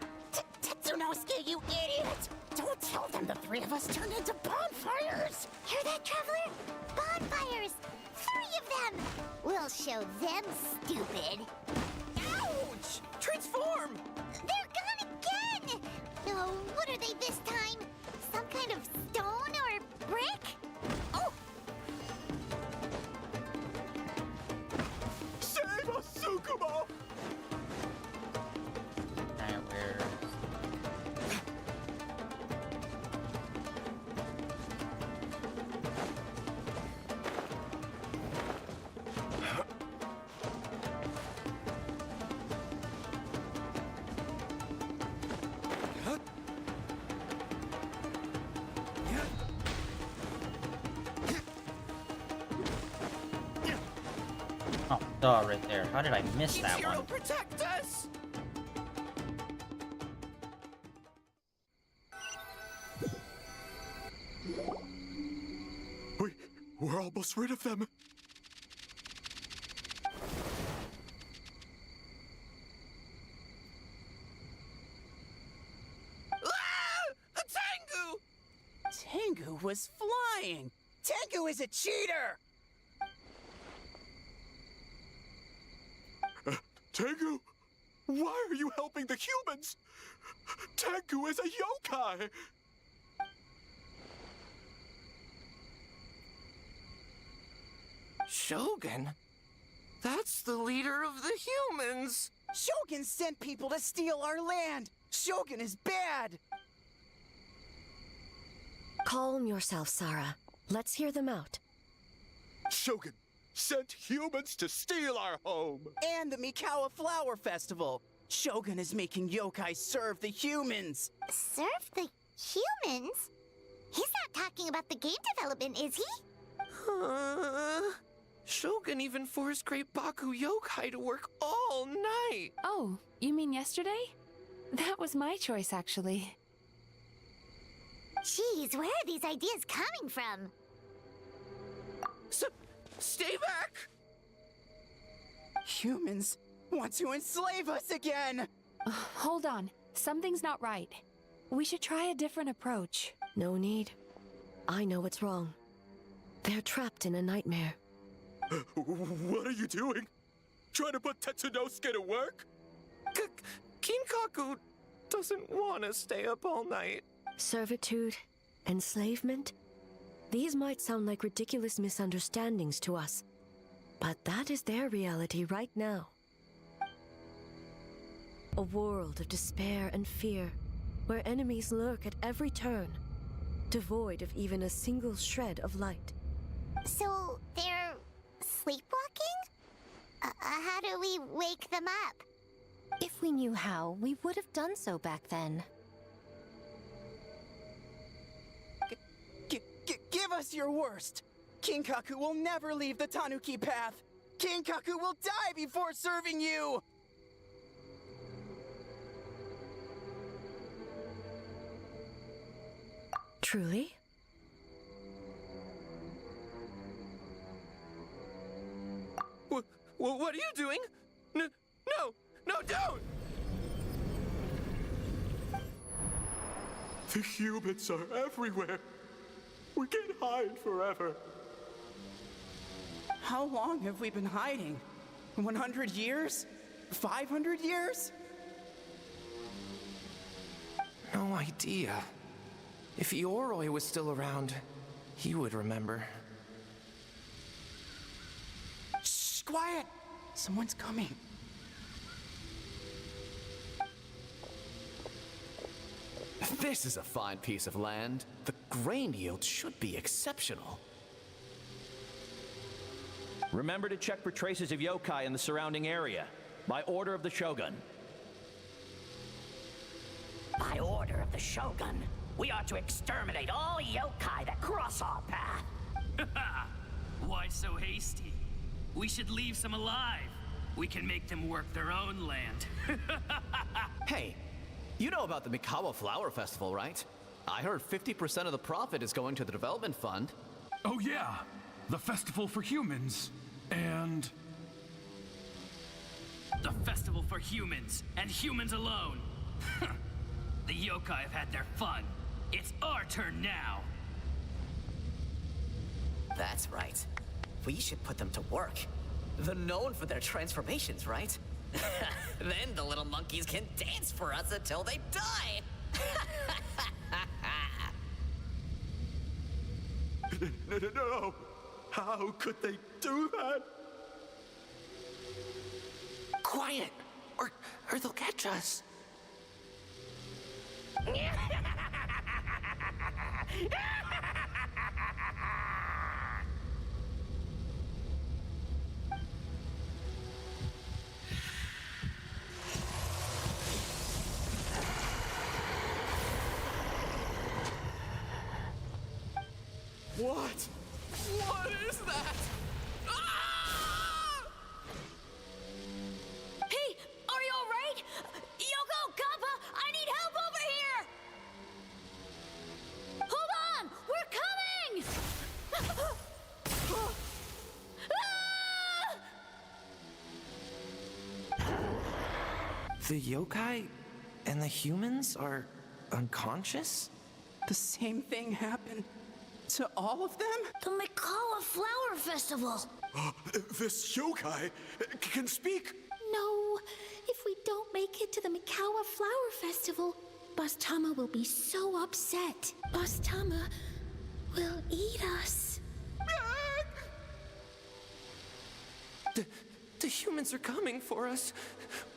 Tetsunosuke, you idiot! Don't tell them the three of us turned into bonfires! Hear that, Traveler? Bonfires! 3 of them! We'll show them, stupid. Ouch! Transform! They're gone again! No, what are they this time? Some kind of stone or brick? Oh! Save us, Tsukumo! Alright, where... Oh, duh, right there. How did I miss that one? Protect us! We're almost rid of them. Ah! Tengu! Tengu was flying! Tengu is a cheater! Tengu, why are you helping the humans? Tengu is a yokai. Shogun? That's the leader of the humans! Shogun sent people to steal our land! Shogun is bad! Calm yourself, Sarah. Let's hear them out. Shogun sent humans to steal our home. And the Mikawa Flower Festival! Shogun is making yokai serve the humans! Serve the humans? He's not talking about the game development, is he? Shogun even forced Great Baku yokai to work all night! Oh, you mean yesterday? That was my choice, actually. Jeez, where are these ideas coming from? Stay back! Humans want to enslave us again! Hold on. Something's not right. We should try a different approach. No need. I know what's wrong. They're trapped in a nightmare. What are you doing? Trying to put Tetsunosuke to work? Kinkaku doesn't want to stay up all night. Servitude, enslavement. These might sound like ridiculous misunderstandings to us, but that is their reality right now. A world of despair and fear, where enemies lurk at every turn, devoid of even a single shred of light. So, they're sleepwalking? How do we wake them up? If we knew how, we would have done so back then. Give us your worst! Kinkaku will never leave the Tanuki path! Kinkaku will die before serving you! Truly? What are you doing? No, don't! The humans are everywhere. We can't hide forever. How long have we been hiding? 100 years? 500 years? No idea. If Ioroi was still around, he would remember. Shh, quiet! Someone's coming. This is a fine piece of land. The grain yield should be exceptional. Remember to check for traces of yokai in the surrounding area, by order of the Shogun. By order of the Shogun, we ought to exterminate all yokai that cross our path. Why so hasty? We should leave some alive. We can make them work their own land. Hey, you know about the Mikawa Flower Festival, right? I heard 50% of the profit is going to the development fund. Oh yeah, the festival for humans, and... The festival for humans, and humans alone. The yokai have had their fun. It's our turn now. That's right. We should put them to work. They're known for their transformations, right? Then the little monkeys can dance for us until they die! No! How could they do that? Quiet, or they'll catch us. What? What is that? Ah! Hey, are you alright? Yoko, Kappa, I need help over here! Hold on! We're coming! The yokai and the humans are unconscious? The same thing happened to all of them? The Mikawa Flower Festival! This yokai can speak. No, if we don't make it to the Mikawa Flower Festival, Boss Tama will be so upset. Boss Tama will eat us. The humans are coming for us.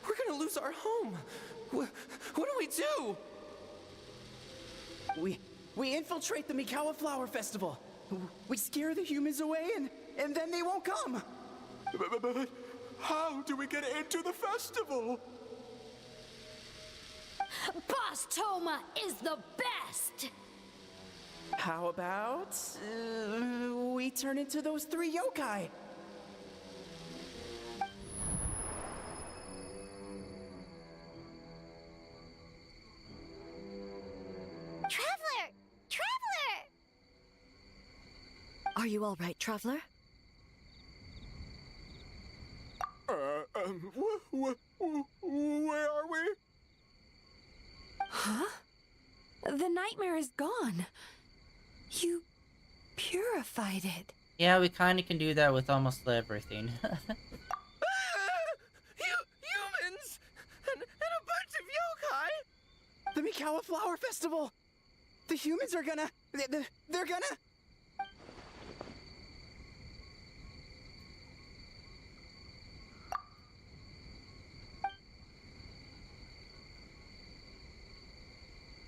We're gonna lose our home. What do we do? We infiltrate the Mikawa Flower Festival. We scare the humans away and then they won't come. But how do we get into the festival? Boss Toma is the best! How about we turn into those 3 yokai? Traveler! Traveler! Are you all right, Traveler? Where are we? Huh? The nightmare is gone. You purified it. Yeah, we kind of can do that with almost everything. Humans! And a bunch of yokai! The Mikawa Flower Festival! The humans are gonna... They're gonna...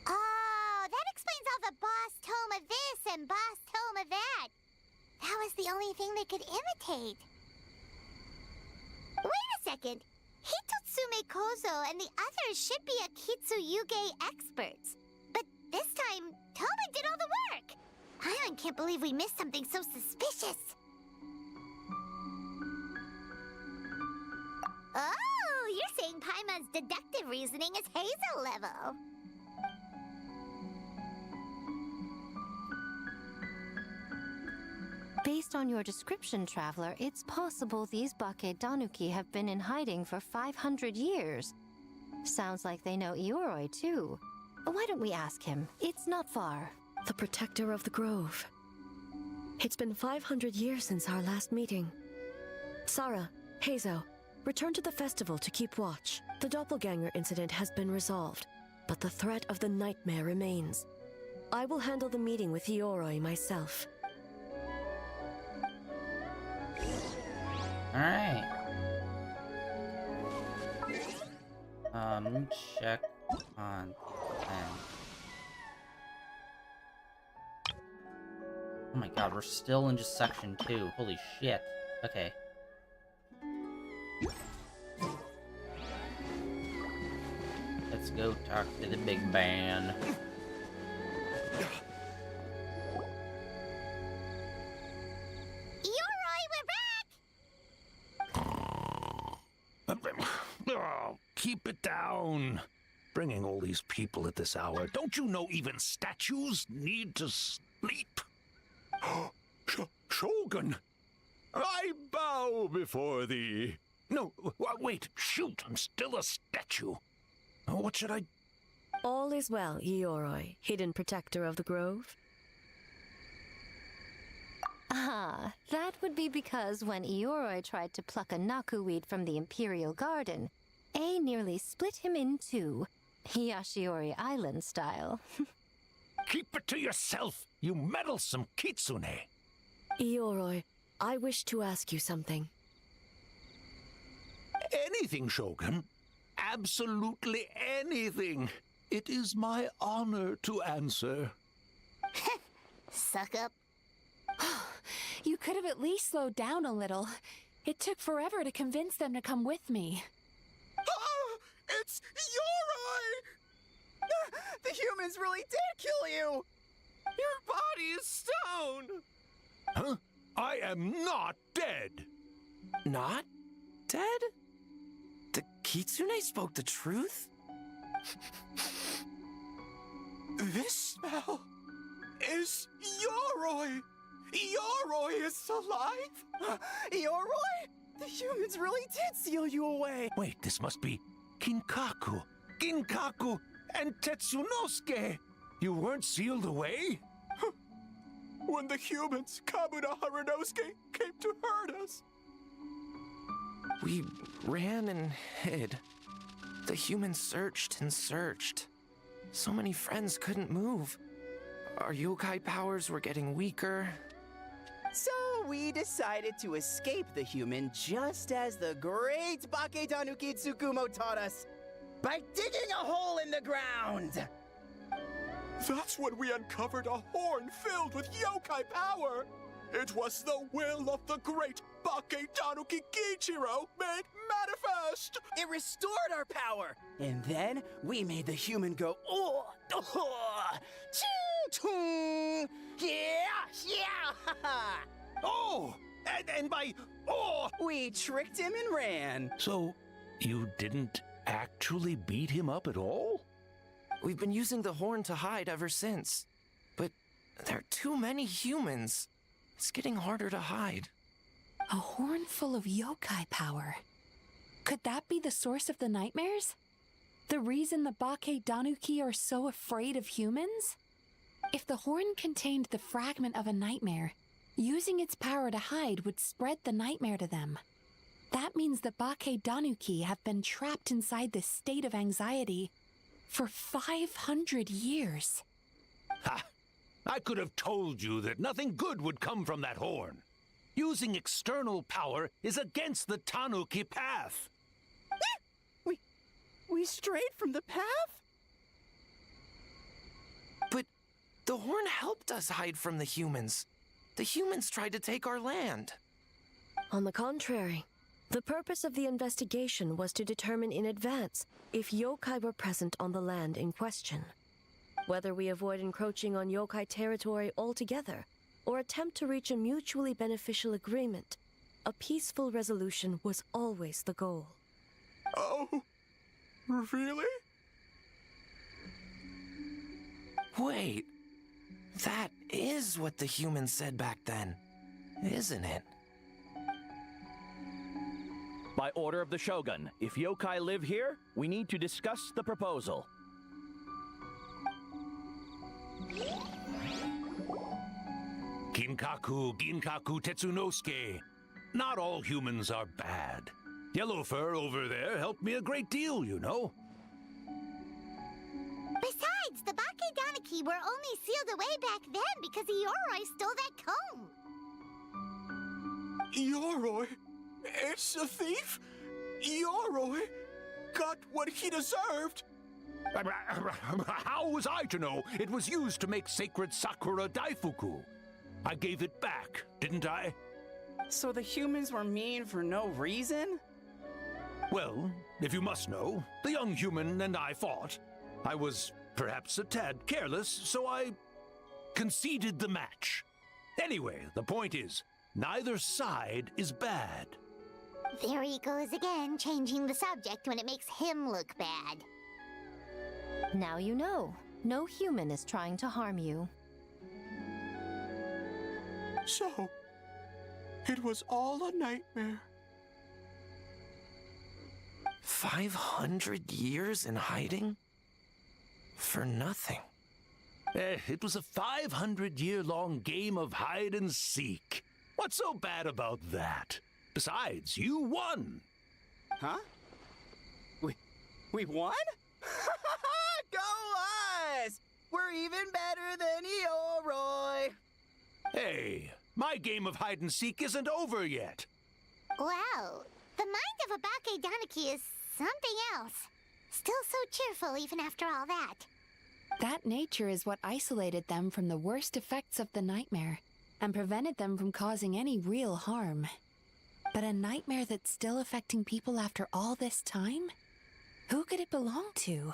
Oh, that explains all the Boss Toma this and Boss Toma that. That was the only thing they could imitate. Wait a second. Hitotsume Kozo and the others should be Akitsuyuge experts. But this time, Toma did all the work. Paimon can't believe we missed something so suspicious. Oh, you're saying Paimon's deductive reasoning is Hazel level. Based on your description, Traveler, it's possible these Bake Danuki have been in hiding for 500 years. Sounds like they know Ioroi, too. Why don't we ask him? It's not far. The protector of the grove. It's been 500 years since our last meeting. Sarah, Heizo, return to the festival to keep watch. The doppelganger incident has been resolved, but the threat of the nightmare remains. I will handle the meeting with Ioroi myself. Alright. Let me check on the plan. Oh my god, we're still in just section 2. Holy shit. Okay. Let's go talk to the big man. Oh, keep it down. Bringing all these people at this hour. Don't you know even statues need to sleep? Shogun! I bow before thee. No, wait, shoot, I'm still a statue. What should I... All is well, Ioroi, hidden protector of the grove. Ah, that would be because when Ioroi tried to pluck a Naku weed from the Imperial Garden, A nearly split him in two, Yashiori Island style. Keep it to yourself, you meddlesome kitsune. Ioroi, I wish to ask you something. Anything, Shogun. Absolutely anything. It is my honor to answer. Suck up. You could have at least slowed down a little. It took forever to convince them to come with me. It's Ioroi! The humans really did kill you! Your body is stone! Huh? I am not dead! Not dead? The Kitsune spoke the truth? This smell is Ioroi! Ioroi is alive! Ioroi? The humans really did seal you away! Wait, this must be Kinkaku! Kinkaku and Tetsunosuke! You weren't sealed away? When the humans, Kamuna Harunosuke, came to hurt us. We ran and hid. The humans searched and searched. So many friends couldn't move. Our yokai powers were getting weaker. So we decided to escape the human just as the great Baketanuki Tsukumo taught us, by digging a hole in the ground! That's when we uncovered a horn filled with yokai power. It was the will of the great Baketanuki Kichiro made manifest. It restored our power, and then we made the human go, oh, ching, yeah. Oh, and by, oh! We tricked him and ran. So, you didn't actually beat him up at all? We've been using the horn to hide ever since. But there are too many humans. It's getting harder to hide. A horn full of yokai power. Could that be the source of the nightmares? The reason the Baketanuki are so afraid of humans? If the horn contained the fragment of a nightmare, using its power to hide would spread the nightmare to them. That means the Baketanuki have been trapped inside this state of anxiety for 500 years. Ha! I could have told you that nothing good would come from that horn. Using external power is against the Tanuki path. We strayed from the path? But the horn helped us hide from the humans. The humans tried to take our land. On the contrary, the purpose of the investigation was to determine in advance if yokai were present on the land in question. Whether we avoid encroaching on yokai territory altogether, or attempt to reach a mutually beneficial agreement, a peaceful resolution was always the goal. Oh, really? Wait, that is what the humans said back then, isn't it? By order of the Shogun, if yokai live here, we need to discuss the proposal. Kinkaku, Ginkaku, Tetsunosuke. Not all humans are bad. Yellow Fur over there helped me a great deal, you know. Besides, the Baketanuki were only sealed away back then because Ioroi stole that comb. Ioroi? It's a thief? Ioroi got what he deserved. How was I to know it was used to make sacred Sakura Daifuku? I gave it back, didn't I? So the humans were mean for no reason? Well, if you must know, the young human and I fought. I was perhaps a tad careless, so I conceded the match. Anyway, the point is, neither side is bad. There he goes again, changing the subject when it makes him look bad. Now you know. No human is trying to harm you. So, it was all a nightmare. 500 years in hiding? For nothing. It was a 500-year-long game of hide and seek. What's so bad about that? Besides, you won. Huh? We won? Go us! We're even better than Eoroy! Hey, my game of hide and seek isn't over yet. Wow, the mind of Abake Danaki is something else. Still so cheerful even after all that. That nature is what isolated them from the worst effects of the nightmare and prevented them from causing any real harm. But a nightmare that's still affecting people after all this time? Who could it belong to?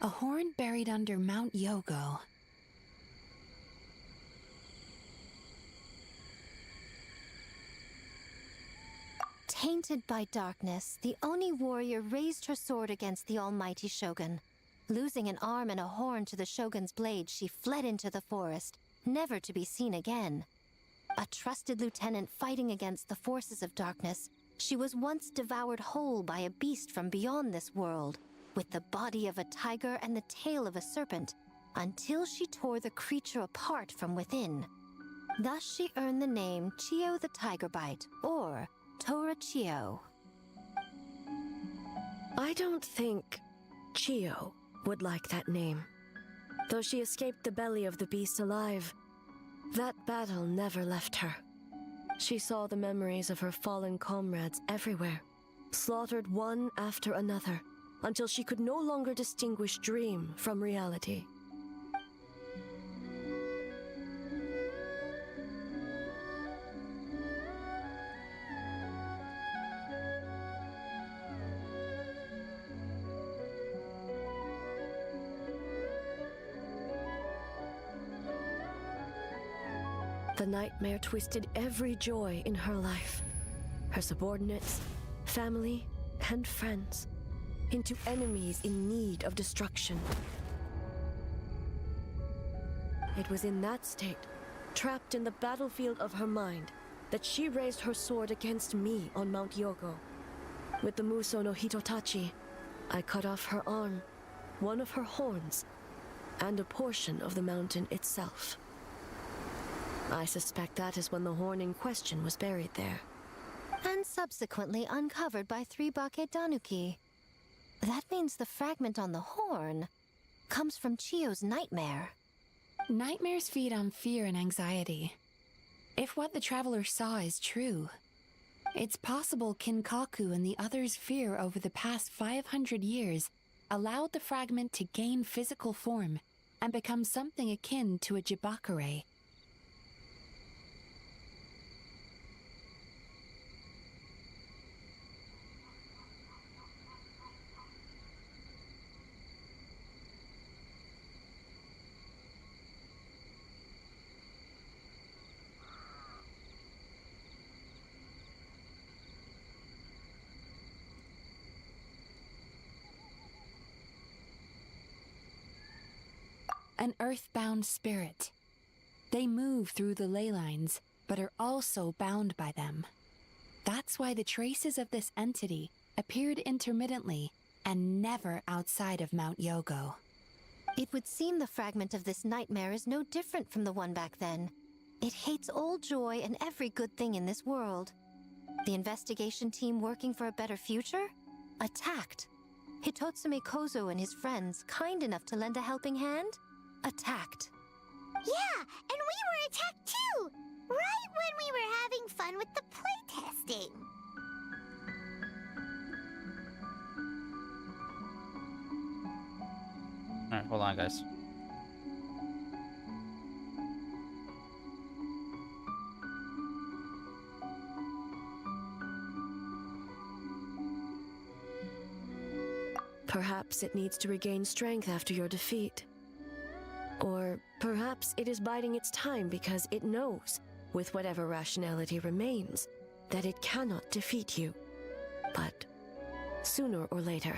A horn buried under Mount Yogo. Tainted by darkness, the Oni warrior raised her sword against the almighty shogun. Losing an arm and a horn to the shogun's blade, she fled into the forest, never to be seen again. A trusted lieutenant fighting against the forces of darkness, she was once devoured whole by a beast from beyond this world, with the body of a tiger and the tail of a serpent, until she tore the creature apart from within. Thus she earned the name Chio the Tigerbite, or Tora Chio. I don't think Chio would like that name. Though she escaped the belly of the beast alive, that battle never left her. She saw the memories of her fallen comrades everywhere, slaughtered one after another, until she could no longer distinguish dream from reality. The nightmare twisted every joy in her life, her subordinates, family, and friends, into enemies in need of destruction. It was in that state, trapped in the battlefield of her mind, that she raised her sword against me on Mount Yogo. With the Muso no Hitotachi, I cut off her arm, one of her horns, and a portion of the mountain itself. I suspect that is when the horn in question was buried there. And subsequently uncovered by 3 Bakedanuki. That means the fragment on the horn comes from Chio's nightmare. Nightmares feed on fear and anxiety. If what the traveler saw is true, it's possible Kinkaku and the others' fear over the past 500 years allowed the fragment to gain physical form and become something akin to a Jibakure. An earthbound spirit. They move through the ley lines, but are also bound by them. That's why the traces of this entity appeared intermittently and never outside of Mount Yogo. It would seem the fragment of this nightmare is no different from the one back then. It hates all joy and every good thing in this world. The investigation team working for a better future? Attacked. Hitotsume Kozo and his friends, kind enough to lend a helping hand? Attacked. Yeah, and we were attacked too! Right when we were having fun with the playtesting. Alright, hold on, guys. Perhaps it needs to regain strength after your defeat. Or perhaps it is biding its time because it knows, with whatever rationality remains, that it cannot defeat you. But sooner or later,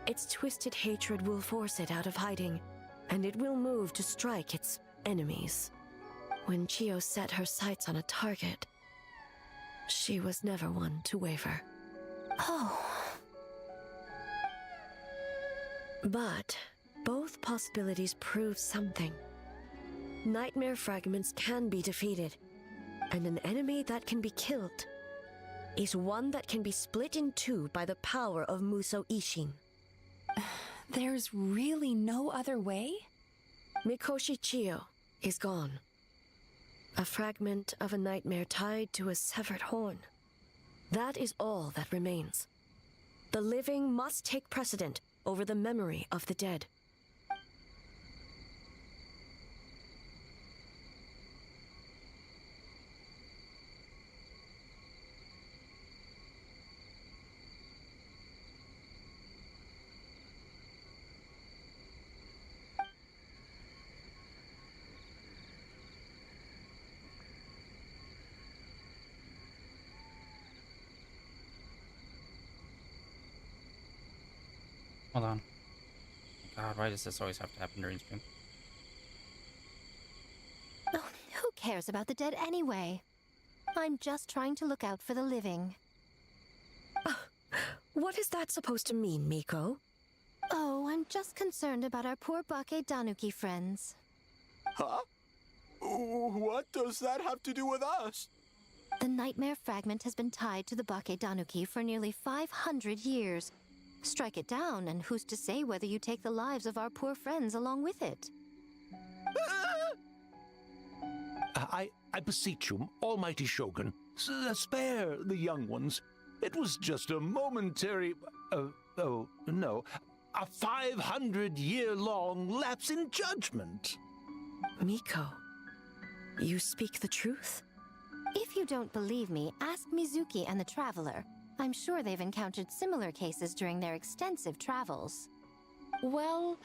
its twisted hatred will force it out of hiding, and it will move to strike its enemies. When Chio set her sights on a target, she was never one to waver. Oh. But both possibilities prove something. Nightmare fragments can be defeated, and an enemy that can be killed is one that can be split in two by the power of Muso Ishin. There's really no other way? Mikoshi Chiyo is gone. A fragment of a nightmare tied to a severed horn. That is all that remains. The living must take precedent over the memory of the dead. Hold on. God, why does this always have to happen during stream? Oh, who cares about the dead anyway? I'm just trying to look out for the living. What is that supposed to mean, Miko? Oh, I'm just concerned about our poor Bake Danuki friends. Huh? What does that have to do with us? The nightmare fragment has been tied to the Bake Danuki for nearly 500 years. Strike it down, and who's to say whether you take the lives of our poor friends along with it? I beseech you, almighty Shogun, spare the young ones. It was just a momentary... oh, no. A 500-year-long lapse in judgment. Miko, you speak the truth? If you don't believe me, ask Mizuki and the Traveler. I'm sure they've encountered similar cases during their extensive travels. Well,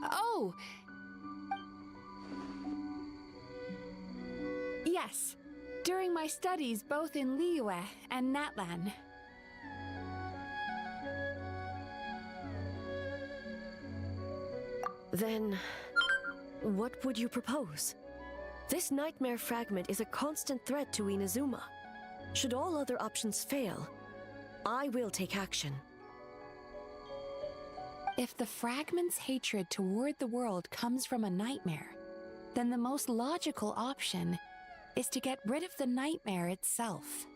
Oh! Yes. During my studies both in Liyue and Natlan. Then, what would you propose? This nightmare fragment is a constant threat to Inazuma. Should all other options fail, I will take action. If the fragment's hatred toward the world comes from a nightmare, then the most logical option is to get rid of the nightmare itself.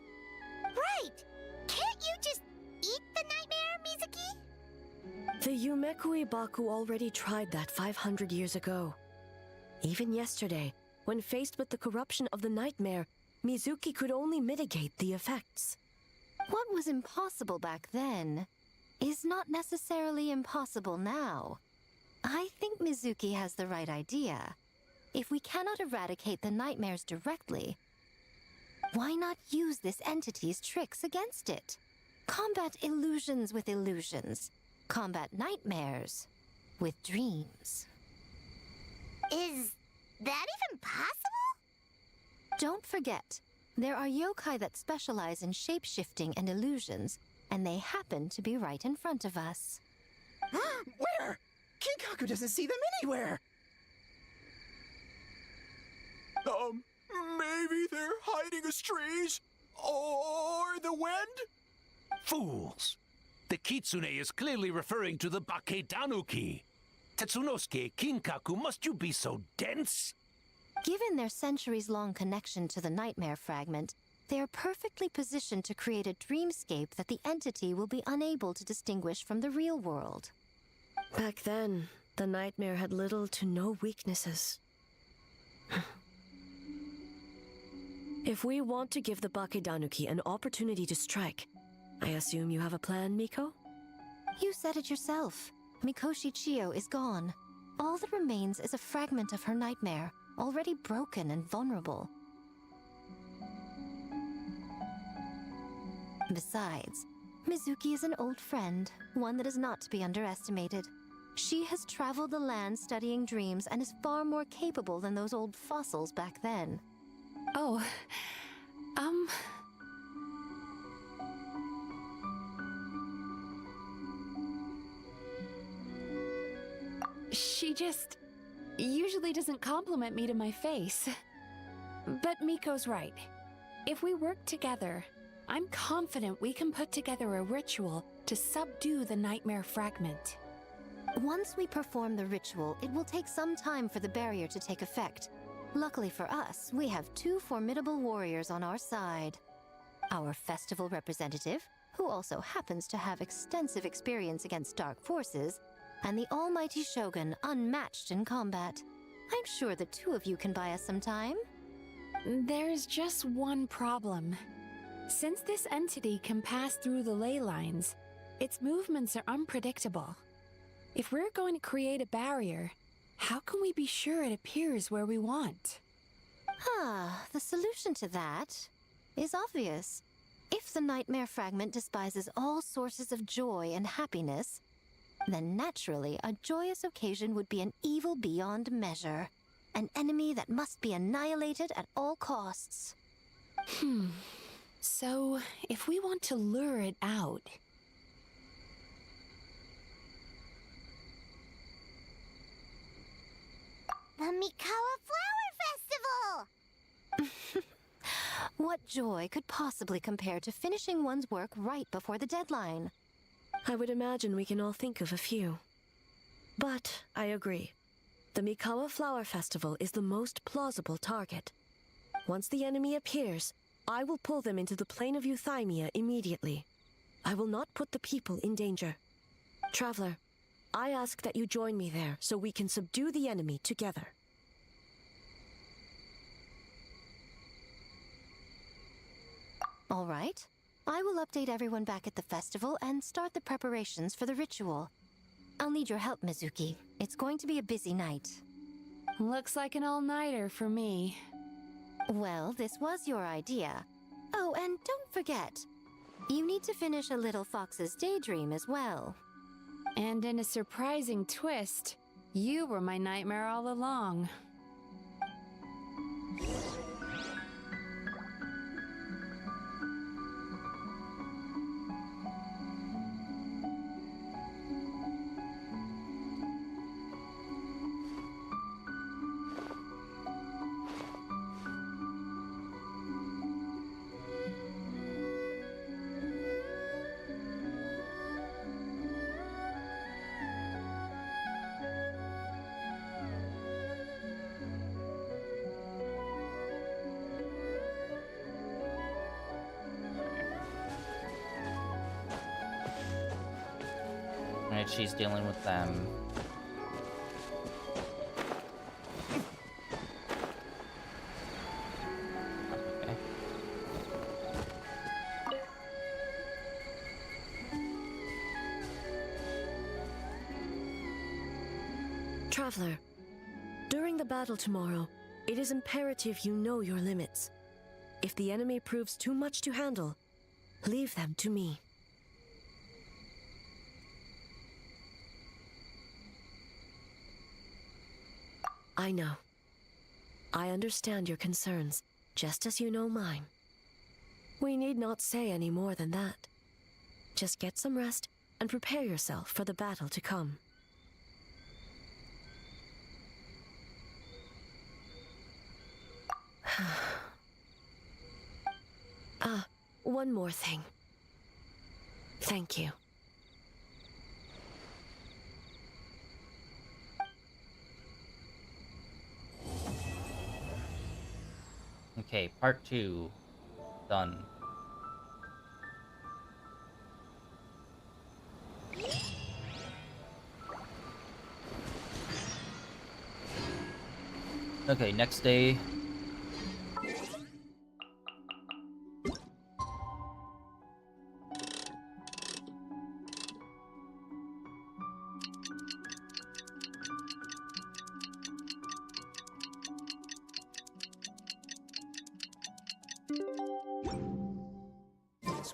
Right! Can't you just eat the nightmare, Mizuki? The Yumekui Baku already tried that 500 years ago. Even yesterday, when faced with the corruption of the nightmare, Mizuki could only mitigate the effects. What was impossible back then is not necessarily impossible now. I think Mizuki has the right idea. If we cannot eradicate the nightmares directly, why not use this entity's tricks against it? Combat illusions with illusions. Combat nightmares with dreams. Is that even possible? Don't forget, there are yokai that specialize in shape-shifting and illusions, and they happen to be right in front of us. Where? Kinkaku doesn't see them anywhere! Maybe they're hiding as trees? Or the wind? Fools! The kitsune is clearly referring to the Bake Danuki. Tetsunosuke, Kinkaku, must you be so dense? Given their centuries-long connection to the nightmare fragment, they are perfectly positioned to create a dreamscape that the entity will be unable to distinguish from the real world. Back then, the nightmare had little to no weaknesses. If we want to give the Bake Danuki an opportunity to strike, I assume you have a plan, Miko? You said it yourself. Mikoshi Chiyo is gone. All that remains is a fragment of her nightmare, already broken and vulnerable. Besides, Mizuki is an old friend, one that is not to be underestimated. She has traveled the land studying dreams and is far more capable than those old fossils back then. Oh, She just usually doesn't compliment me to my face. But Miko's right. If we work together, I'm confident we can put together a ritual to subdue the nightmare fragment. Once we perform the ritual, it will take some time for the barrier to take effect. Luckily for us, we have two formidable warriors on our side. Our festival representative, who also happens to have extensive experience against dark forces, and the almighty Shogun, unmatched in combat. I'm sure the two of you can buy us some time. There's just one problem. Since this entity can pass through the ley lines, its movements are unpredictable. If we're going to create a barrier, how can we be sure it appears where we want? The solution to that is obvious. If the nightmare fragment despises all sources of joy and happiness, then naturally a joyous occasion would be an evil beyond measure. An enemy that must be annihilated at all costs. So, if we want to lure it out... The Mikawa Flower Festival! What joy could possibly compare to finishing one's work right before the deadline? I would imagine we can all think of a few. But I agree. The Mikawa Flower Festival is the most plausible target. Once the enemy appears, I will pull them into the plane of Euthymia immediately. I will not put the people in danger. Traveler, I ask that you join me there so we can subdue the enemy together. All right. I will update everyone back at the festival and start the preparations for the ritual. I'll need your help, Mizuki. It's going to be a busy night. Looks like an all-nighter for me. Well, this was your idea. Oh, and don't forget, you need to finish a little fox's daydream as well. And in a surprising twist, you were my nightmare all along. Right, she's dealing with them. Okay. Traveler, during the battle tomorrow, it is imperative you know your limits. If the enemy proves too much to handle, leave them to me. I know. I understand your concerns, just as you know mine. We need not say any more than that. Just get some rest and prepare yourself for the battle to come. One more thing. Thank you. Okay, part 2. Done. Okay, next day.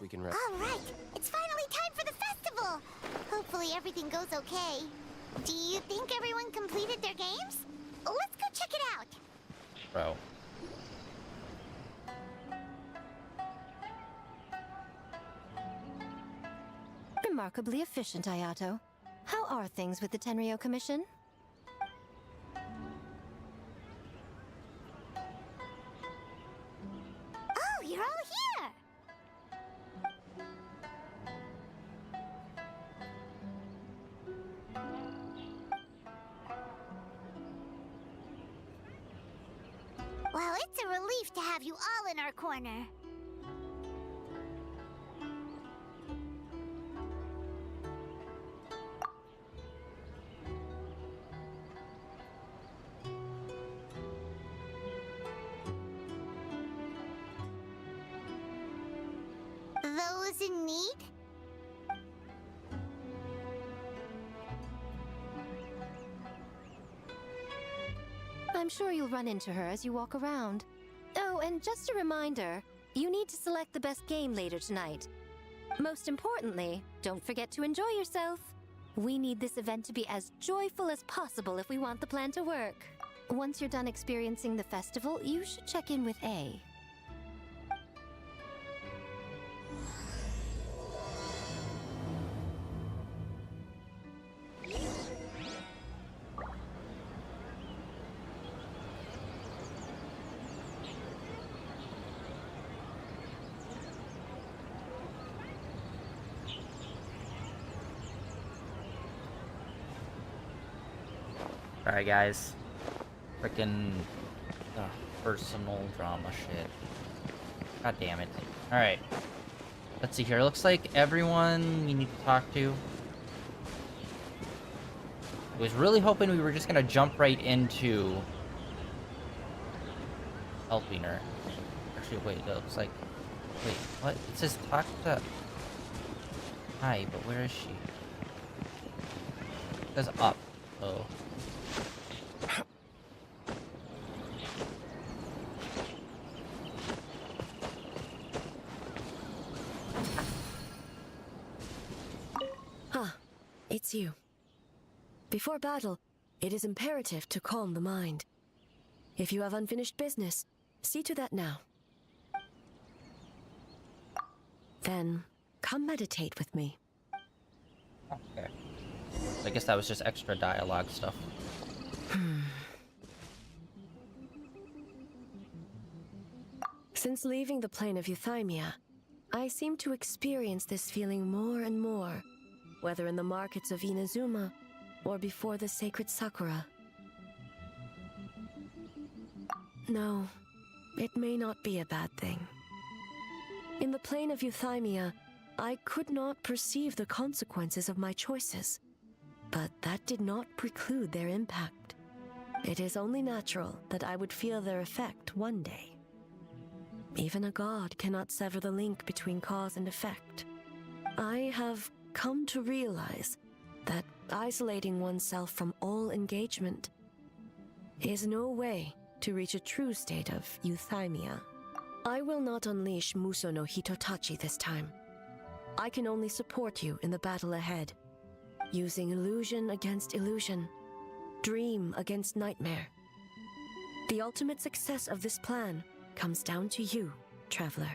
we can rest. All right, it's finally time for the festival. Hopefully everything goes okay. Do you think everyone completed their games? Let's go check it out. Bro. Remarkably efficient, Ayato. How are things with the Tenryo Commission? Oh, you're all here. Well, it's a relief to have you all in our corner. Those in need? I'm sure you'll run into her as you walk around. Oh, and just a reminder, you need to select the best game later tonight. Most importantly, don't forget to enjoy yourself. We need this event to be as joyful as possible if we want the plan to work. Once you're done experiencing the festival, you should check in with A. Alright, guys. Frickin' personal drama shit. God damn it. Alright. Let's see here. It looks like everyone we need to talk to. I was really hoping we were just gonna jump right into helping her. Actually, wait, it looks like... Wait, what? It says talk to... Hi, but where is she? It says up. Oh. It's you. Before battle, it is imperative to calm the mind. If you have unfinished business, see to that now. Then, come meditate with me. Okay. I guess that was just extra dialogue stuff. Since leaving the plane of Euthymia, I seem to experience this feeling more and more, whether in the markets of Inazuma or before the sacred Sakura. No, it may not be a bad thing. In the plane of Euthymia, I could not perceive the consequences of my choices, but that did not preclude their impact. It is only natural that I would feel their effect one day. Even a god cannot sever the link between cause and effect. I have come to realize that isolating oneself from all engagement is no way to reach a true state of euthymia. I will not unleash Muso no Hitotachi this time. I can only support you in the battle ahead, using illusion against illusion, dream against nightmare. The ultimate success of this plan comes down to you, traveler.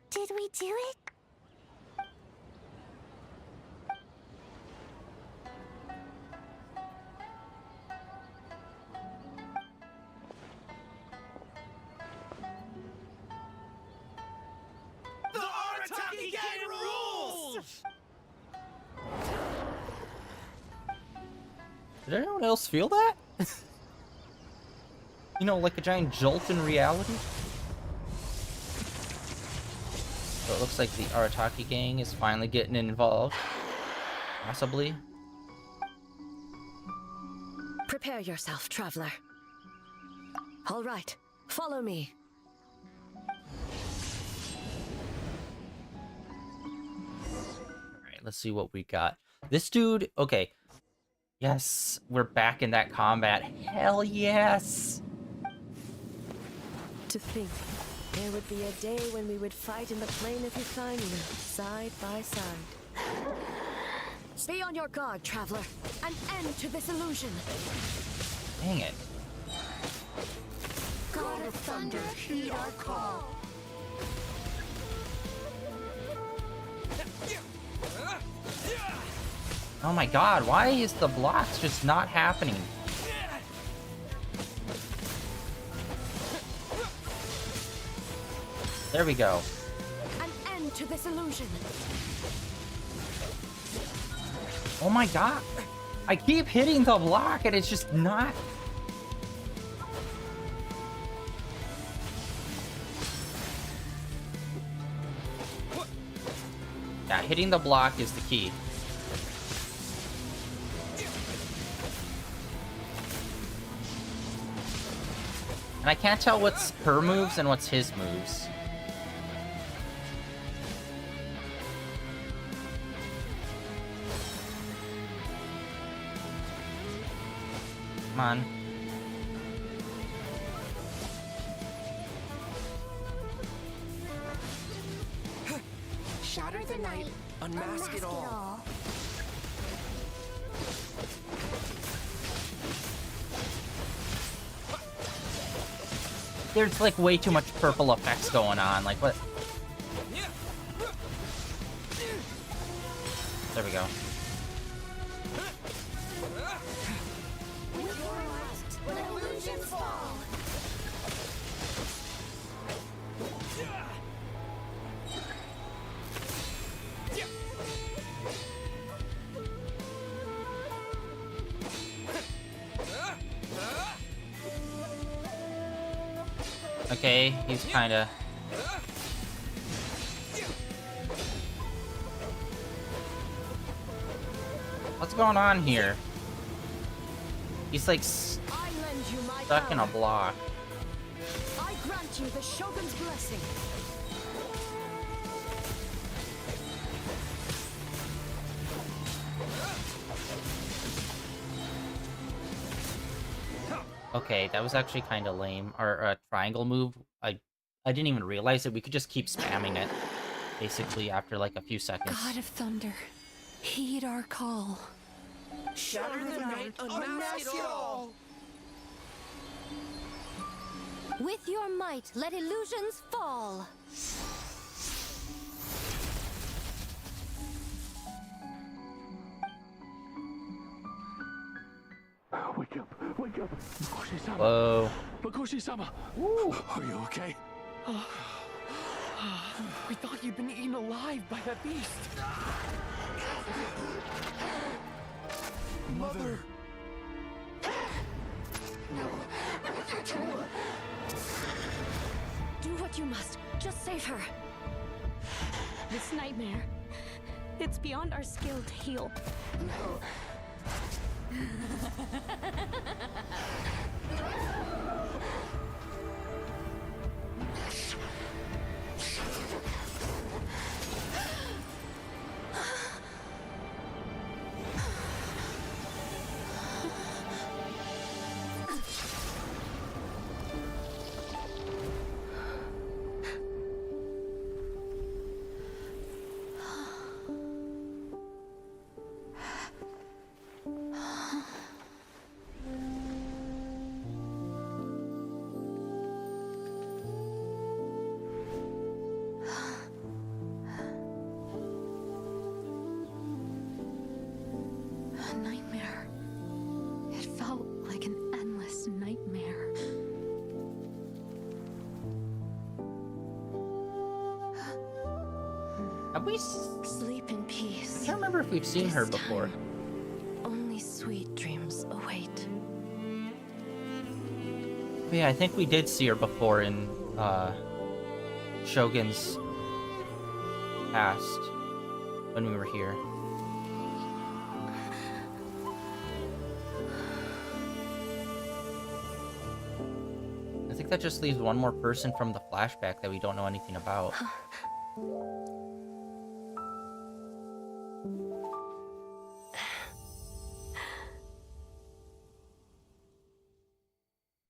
Did we do it? The Arataki Gang rules! Did anyone else feel that? You know, like a giant jolt in reality? So it looks like the Arataki gang is finally getting involved. Possibly. Prepare yourself, traveler. All right, follow me. Alright, let's see what we got. This dude, okay. Yes, we're back in that combat. Hell yes! To think, there would be a day when we would fight in the plain of Euthymia, side by side. Be on your guard, traveler. An end to this illusion. Dang it. God of Thunder, heed our call. Oh my god, why is the blocks just not happening? There we go. An end to this illusion. Oh my god. I keep hitting the block and it's just not... Yeah, hitting the block is the key. And I can't tell what's her moves and what's his moves. Come on. Shatter the night, unmask it all. There's like way too much purple effects going on. Like what? There we go. When illusions fall. Okay, he's kinda... What's going on here? He's like stuck in a block. I grant you the Shogun's blessing. Okay, that was actually kind of lame. Our triangle move, I didn't even realize it. We could just keep spamming it, basically, after like a few seconds. God of Thunder, heed our call. Shatter the night, unmask it all. With your might, let illusions fall. Wake up! Wake up! Makoshi-sama! Whoa. Makoshi-sama! Are you okay? We thought you'd been eaten alive by that beast. Mother! Do what you must. Just save her. This nightmare, it's beyond our skill to heal. A nightmare. It felt like an endless nightmare. Have we... Sleep in peace. I can't remember if we've seen her before. Only sweet dreams await. Yeah, I think we did see her before in Shogun's past when we were here. think that just leaves one more person from the flashback that we don't know anything about.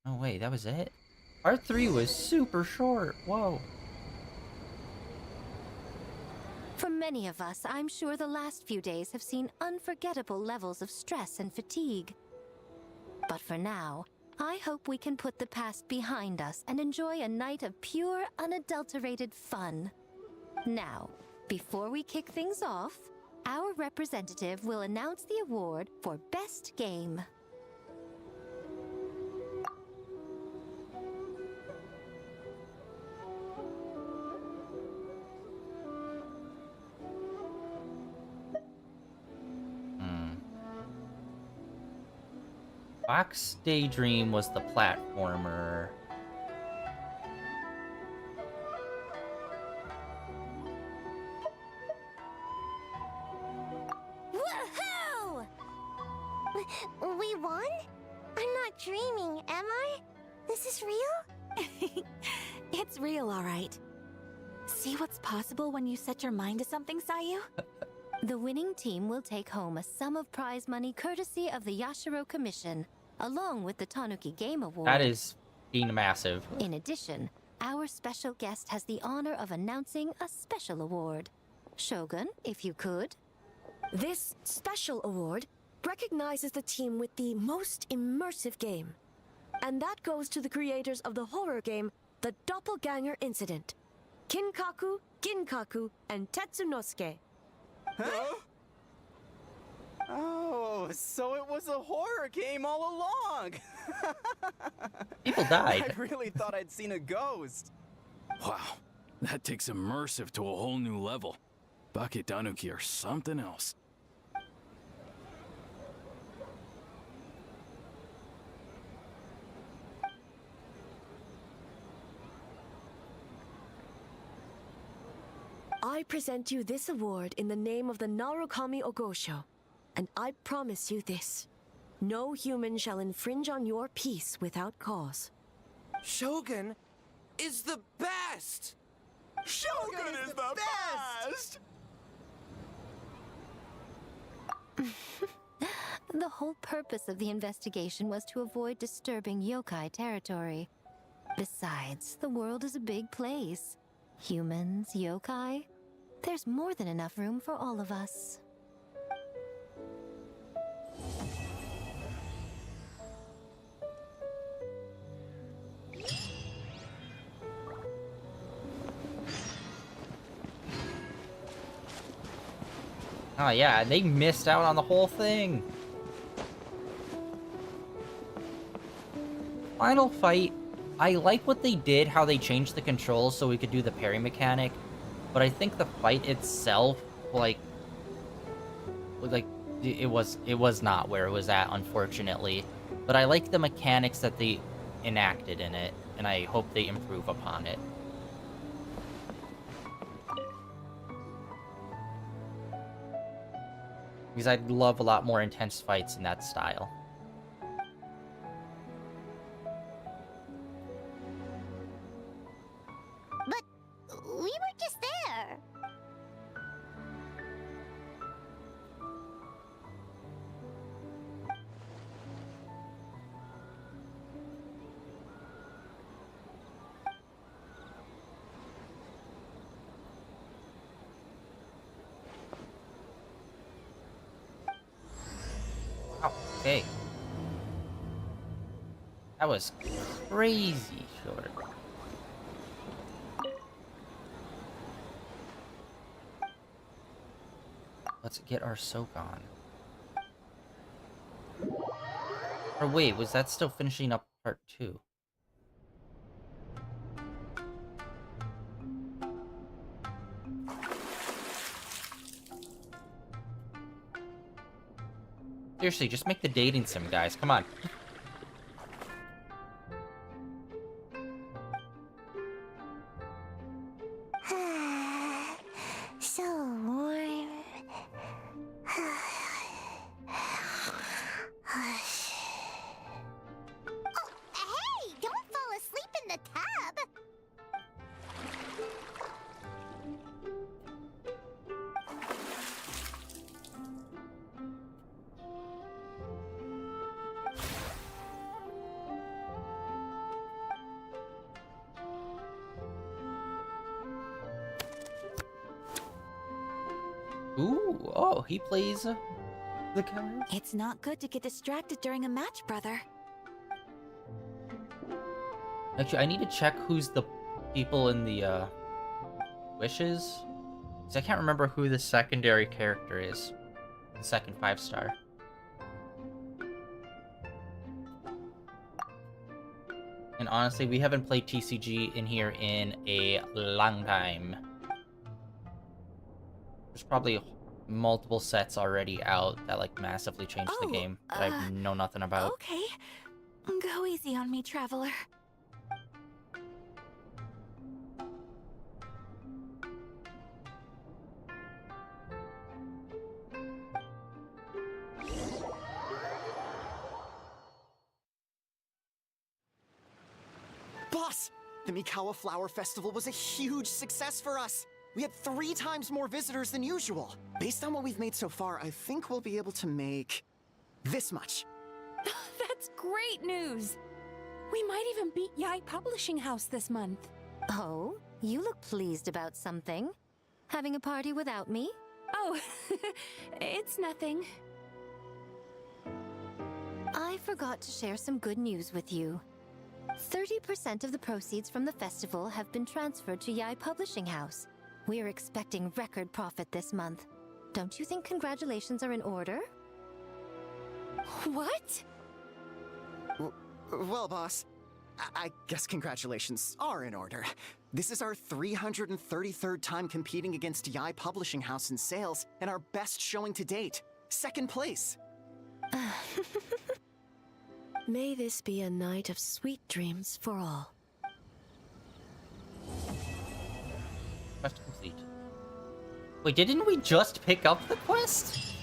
Oh wait, that was it? Part 3 was super short. Whoa. For many of us, I'm sure the last few days have seen unforgettable levels of stress and fatigue. But for now, I hope we can put the past behind us and enjoy a night of pure, unadulterated fun. Now, before we kick things off, our representative will announce the award for Best Game. Fox Daydream was the platformer. Woohoo! We won? I'm not dreaming, am I? This is real? It's real, all right. See what's possible when you set your mind to something, Sayu? The winning team will take home a sum of prize money courtesy of the Yashiro Commission, along with the Tanuki Game Award. That is being massive. In addition, our special guest has the honor of announcing a special award. Shogun, if you could. This special award recognizes the team with the most immersive game. And that goes to the creators of the horror game, The Doppelganger Incident. Kinkaku, Ginkaku, and Tetsunosuke. Huh? Oh, so it was a horror game all along! People died. I really thought I'd seen a ghost. Wow, that takes immersive to a whole new level. Baketanuki are something else. I present you this award in the name of the Narukami Ogosho, and I promise you this. No human shall infringe on your peace without cause. Shogun is the best! Shogun is the best! The whole purpose of the investigation was to avoid disturbing yokai territory. Besides, the world is a big place. Humans, yokai, there's more than enough room for all of us. Oh yeah, they missed out on the whole thing. Final fight. I like what they did, how they changed the controls so we could do the parry mechanic, but I think the fight itself, like it was not where it was at, unfortunately. But I like the mechanics that they enacted in it, and I hope they improve upon it. Because I'd love a lot more intense fights in that style. But we were just there. Wow, okay. That was crazy short. Let's get our soak on. Or wait, was that still finishing up part 2? Seriously, just make the dating sim, guys. Come on. So warm. Oh, hey! Don't fall asleep in Ooh, oh, he plays the character. It's not good to get distracted during a match, brother. Actually, I need to check who's the people in the wishes. Because I can't remember who the secondary character is. The second 5-star. And honestly, we haven't played TCG in here in a long time. There's probably multiple sets already out that like massively changed the game that I know nothing about. Okay. Go easy on me, traveler. Boss! The Mikawa Flower Festival was a huge success for us! We had 3 times more visitors than usual. Based on what we've made so far, I think we'll be able to make this much. That's great news! We might even beat Yai Publishing House this month. Oh, you look pleased about something. Having a party without me? Oh, it's nothing. I forgot to share some good news with you. 30% of the proceeds from the festival have been transferred to Yai Publishing House. We are expecting record profit this month. Don't you think congratulations are in order? What? Well, boss, I guess congratulations are in order. This is our 333rd time competing against Yai Publishing House in sales, and our best showing to date. 2nd place. May this be a night of sweet dreams for all. Quest complete. Wait, didn't we just pick up the quest?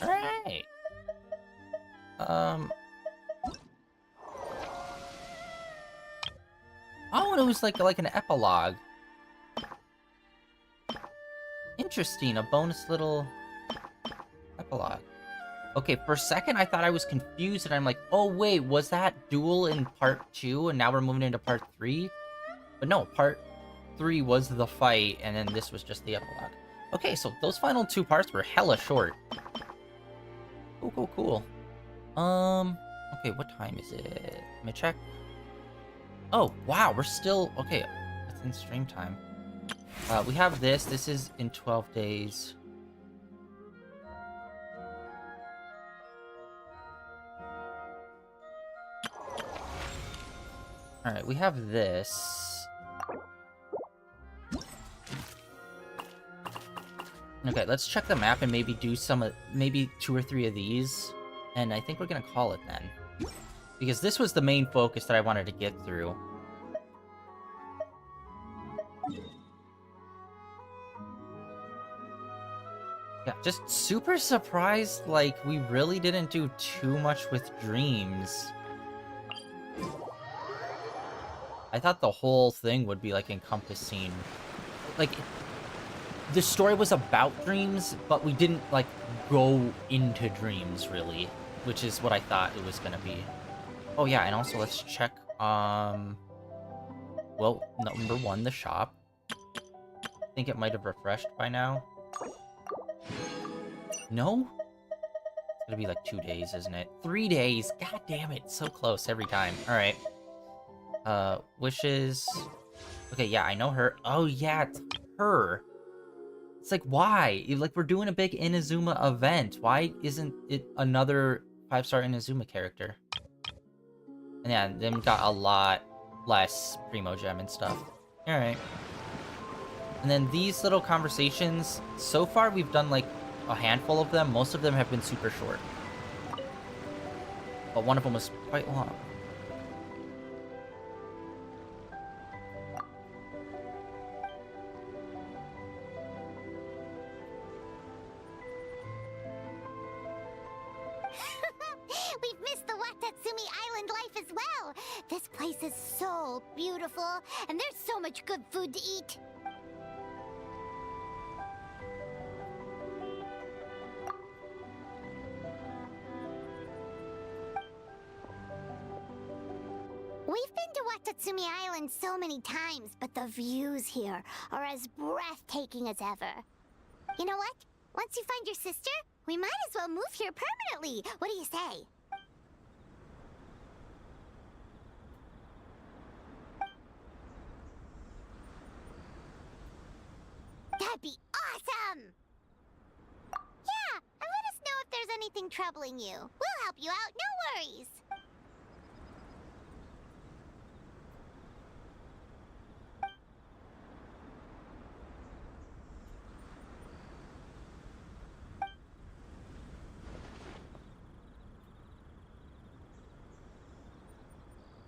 Alright. Oh, and it was like an epilogue. Interesting, a bonus little epilogue. Okay, for a second I thought I was confused and I'm like, oh wait, was that duel in part 2 and now we're moving into part 3? But no, part 3 was the fight and then this was just the epilogue. Okay, so those final 2 parts were hella short. Cool. Okay, what time is it? Let me check. Oh, wow, we're still... Okay, it's in stream time. We have this. This is in 12 days. Alright, we have this. Okay, let's check the map and maybe do some... maybe 2 or 3 of these. And I think we're gonna call it then. Because this was the main focus that I wanted to get through. Yeah, just super surprised, like, we really didn't do too much with dreams. I thought the whole thing would be, like, encompassing... Like, the story was about dreams, but we didn't, like, go into dreams, really. Which is what I thought it was gonna be. Oh yeah, and also let's check, well, number 1, the shop. I think it might have refreshed by now. No? It's gonna be like 2 days, isn't it? 3 days! God damn it, so close every time. Alright. Wishes... Okay, yeah, I know her. Oh yeah, it's her! It's like, why? Like, we're doing a big Inazuma event. Why isn't it another 5-star Inazuma character? And yeah, them got a lot less Primo Gem and stuff. Alright. And then these little conversations, so far we've done like a handful of them. Most of them have been super short. But one of them was quite long. We've missed the Watatsumi Island life as well. This place is so beautiful, and there's so much good food to eat. We've been to Watatsumi Island so many times, but the views here are as breathtaking as ever. You know what? Once you find your sister, we might as well move here permanently. What do you say? That'd be awesome! Yeah, and let us know if there's anything troubling you. We'll help you out, no worries.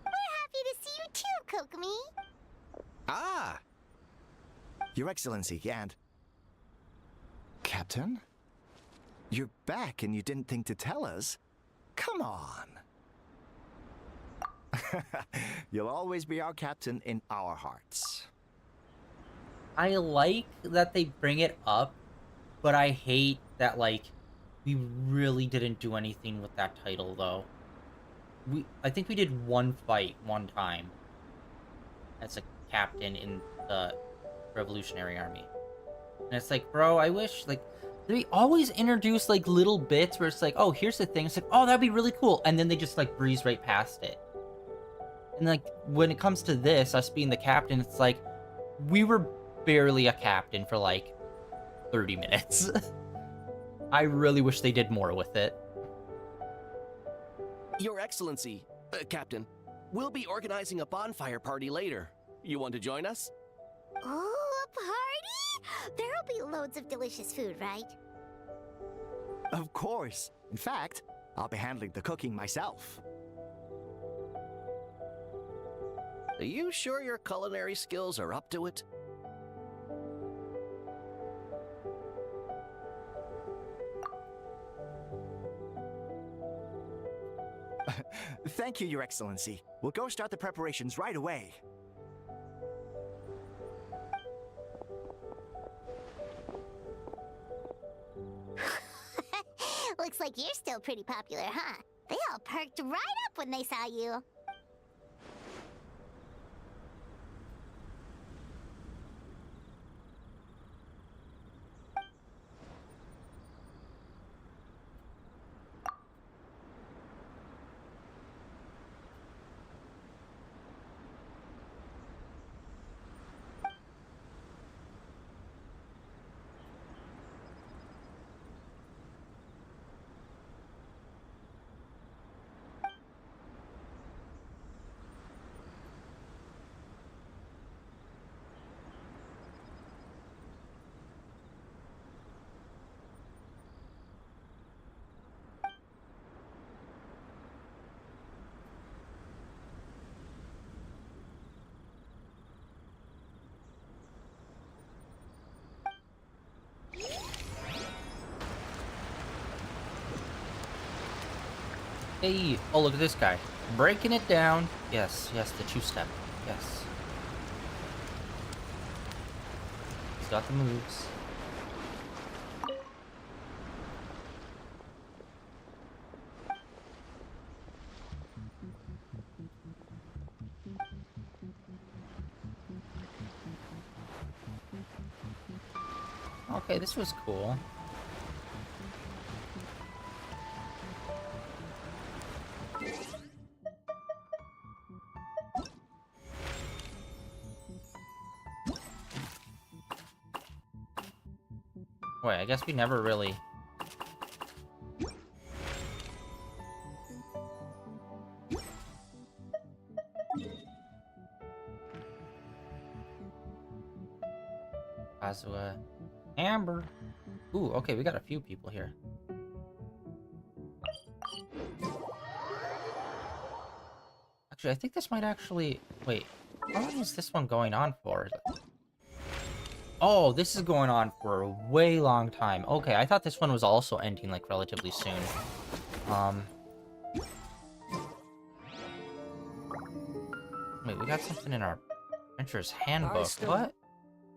We're happy to see you too, Kokomi. Ah! Your Excellency, and... Captain? You're back and you didn't think to tell us? Come on! You'll always be our captain in our hearts. I like that they bring it up, but I hate that, like, we really didn't do anything with that title, though. I think we did one fight one time as a captain in the Revolutionary Army. And it's like, bro, I wish, like, they always introduce, like, little bits where it's like, oh, here's the thing. It's like, oh, that'd be really cool. And then they just, like, breeze right past it. And, like, when it comes to this, us being the captain, it's like, we were barely a captain for, like, 30 minutes. I really wish they did more with it. Your Excellency, Captain, we'll be organizing a bonfire party later. You want to join us? Oh, a party? There'll be loads of delicious food, right? Of course. In fact, I'll be handling the cooking myself. Are you sure your culinary skills are up to it? Thank you, Your Excellency. We'll go start the preparations right away. Looks like you're still pretty popular, huh? They all perked right up when they saw you. Hey, oh, look at this guy. Breaking it down. Yes, yes, the two-step. Yes. He's got the moves. Okay, this was cool. Wait, I guess we never really... Azua. Amber. Ooh, okay, we got a few people here. Actually, I think this might actually... Wait, how long is this one going on for? Oh, this is going on for a way long time. Okay, I thought this one was also ending, like, relatively soon. Wait, we got something in our Adventurer's Handbook. What?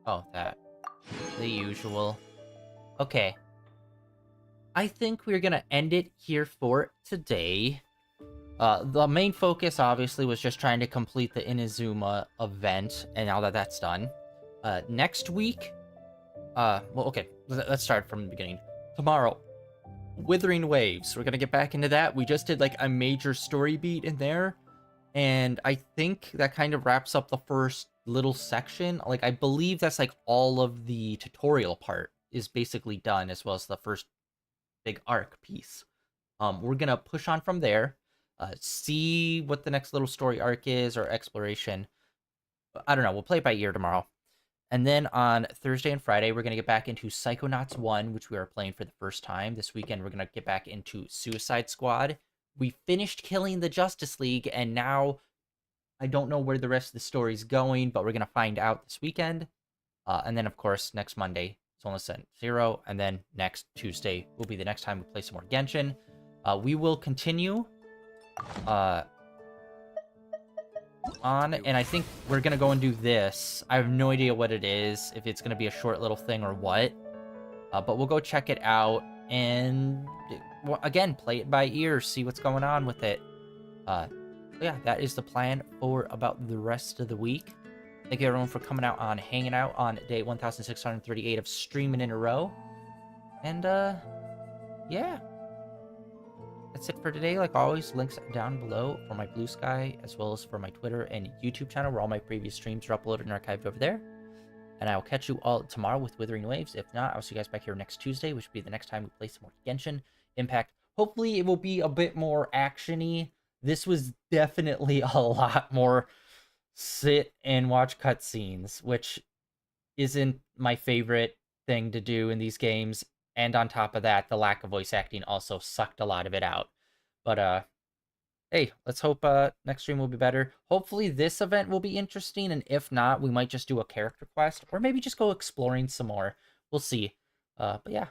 Oh, that. The usual. Okay. I think we're gonna end it here for today. The main focus, obviously, was just trying to complete the Inazuma event, and now that that's done, next week, well, okay, let's start from the beginning. Tomorrow, Withering Waves. We're gonna get back into that. We just did like a major story beat in there, and I think that kind of wraps up the first little section. Like, I believe that's like all of the tutorial part is basically done, as well as the first big arc piece. We're gonna push on from there, see what the next little story arc is or exploration. I don't know. We'll play it by ear tomorrow. And then on Thursday and Friday, we're going to get back into Psychonauts 1, which we are playing for the first time. This weekend, we're going to get back into Suicide Squad. We finished killing the Justice League, and now I don't know where the rest of the story's going, but we're going to find out this weekend. And then, of course, next Monday, Soul Ascent 0, and then next Tuesday will be the next time we play some more Genshin. We will continue on, and I think we're gonna go and do this. I have no idea what it is, if it's gonna be a short little thing or what, but we'll go check it out and again play it by ear, see what's going on with it. Yeah, that is the plan for about the rest of the week. Thank you everyone for coming out on hanging out on day 1638 of streaming in a row, and yeah, that's it for today. Like always, links down below for my Blue Sky, as well as for my Twitter and YouTube channel, where all my previous streams are uploaded and archived over there. And I will catch you all tomorrow with Withering Waves. If not, I'll see you guys back here next Tuesday, which will be the next time we play some more Genshin Impact. Hopefully, it will be a bit more action-y. This was definitely a lot more sit and watch cutscenes, which isn't my favorite thing to do in these games. And on top of that, the lack of voice acting also sucked a lot of it out. But, hey, let's hope next stream will be better. Hopefully this event will be interesting, and if not, we might just do a character quest, or maybe just go exploring some more. We'll see. But yeah,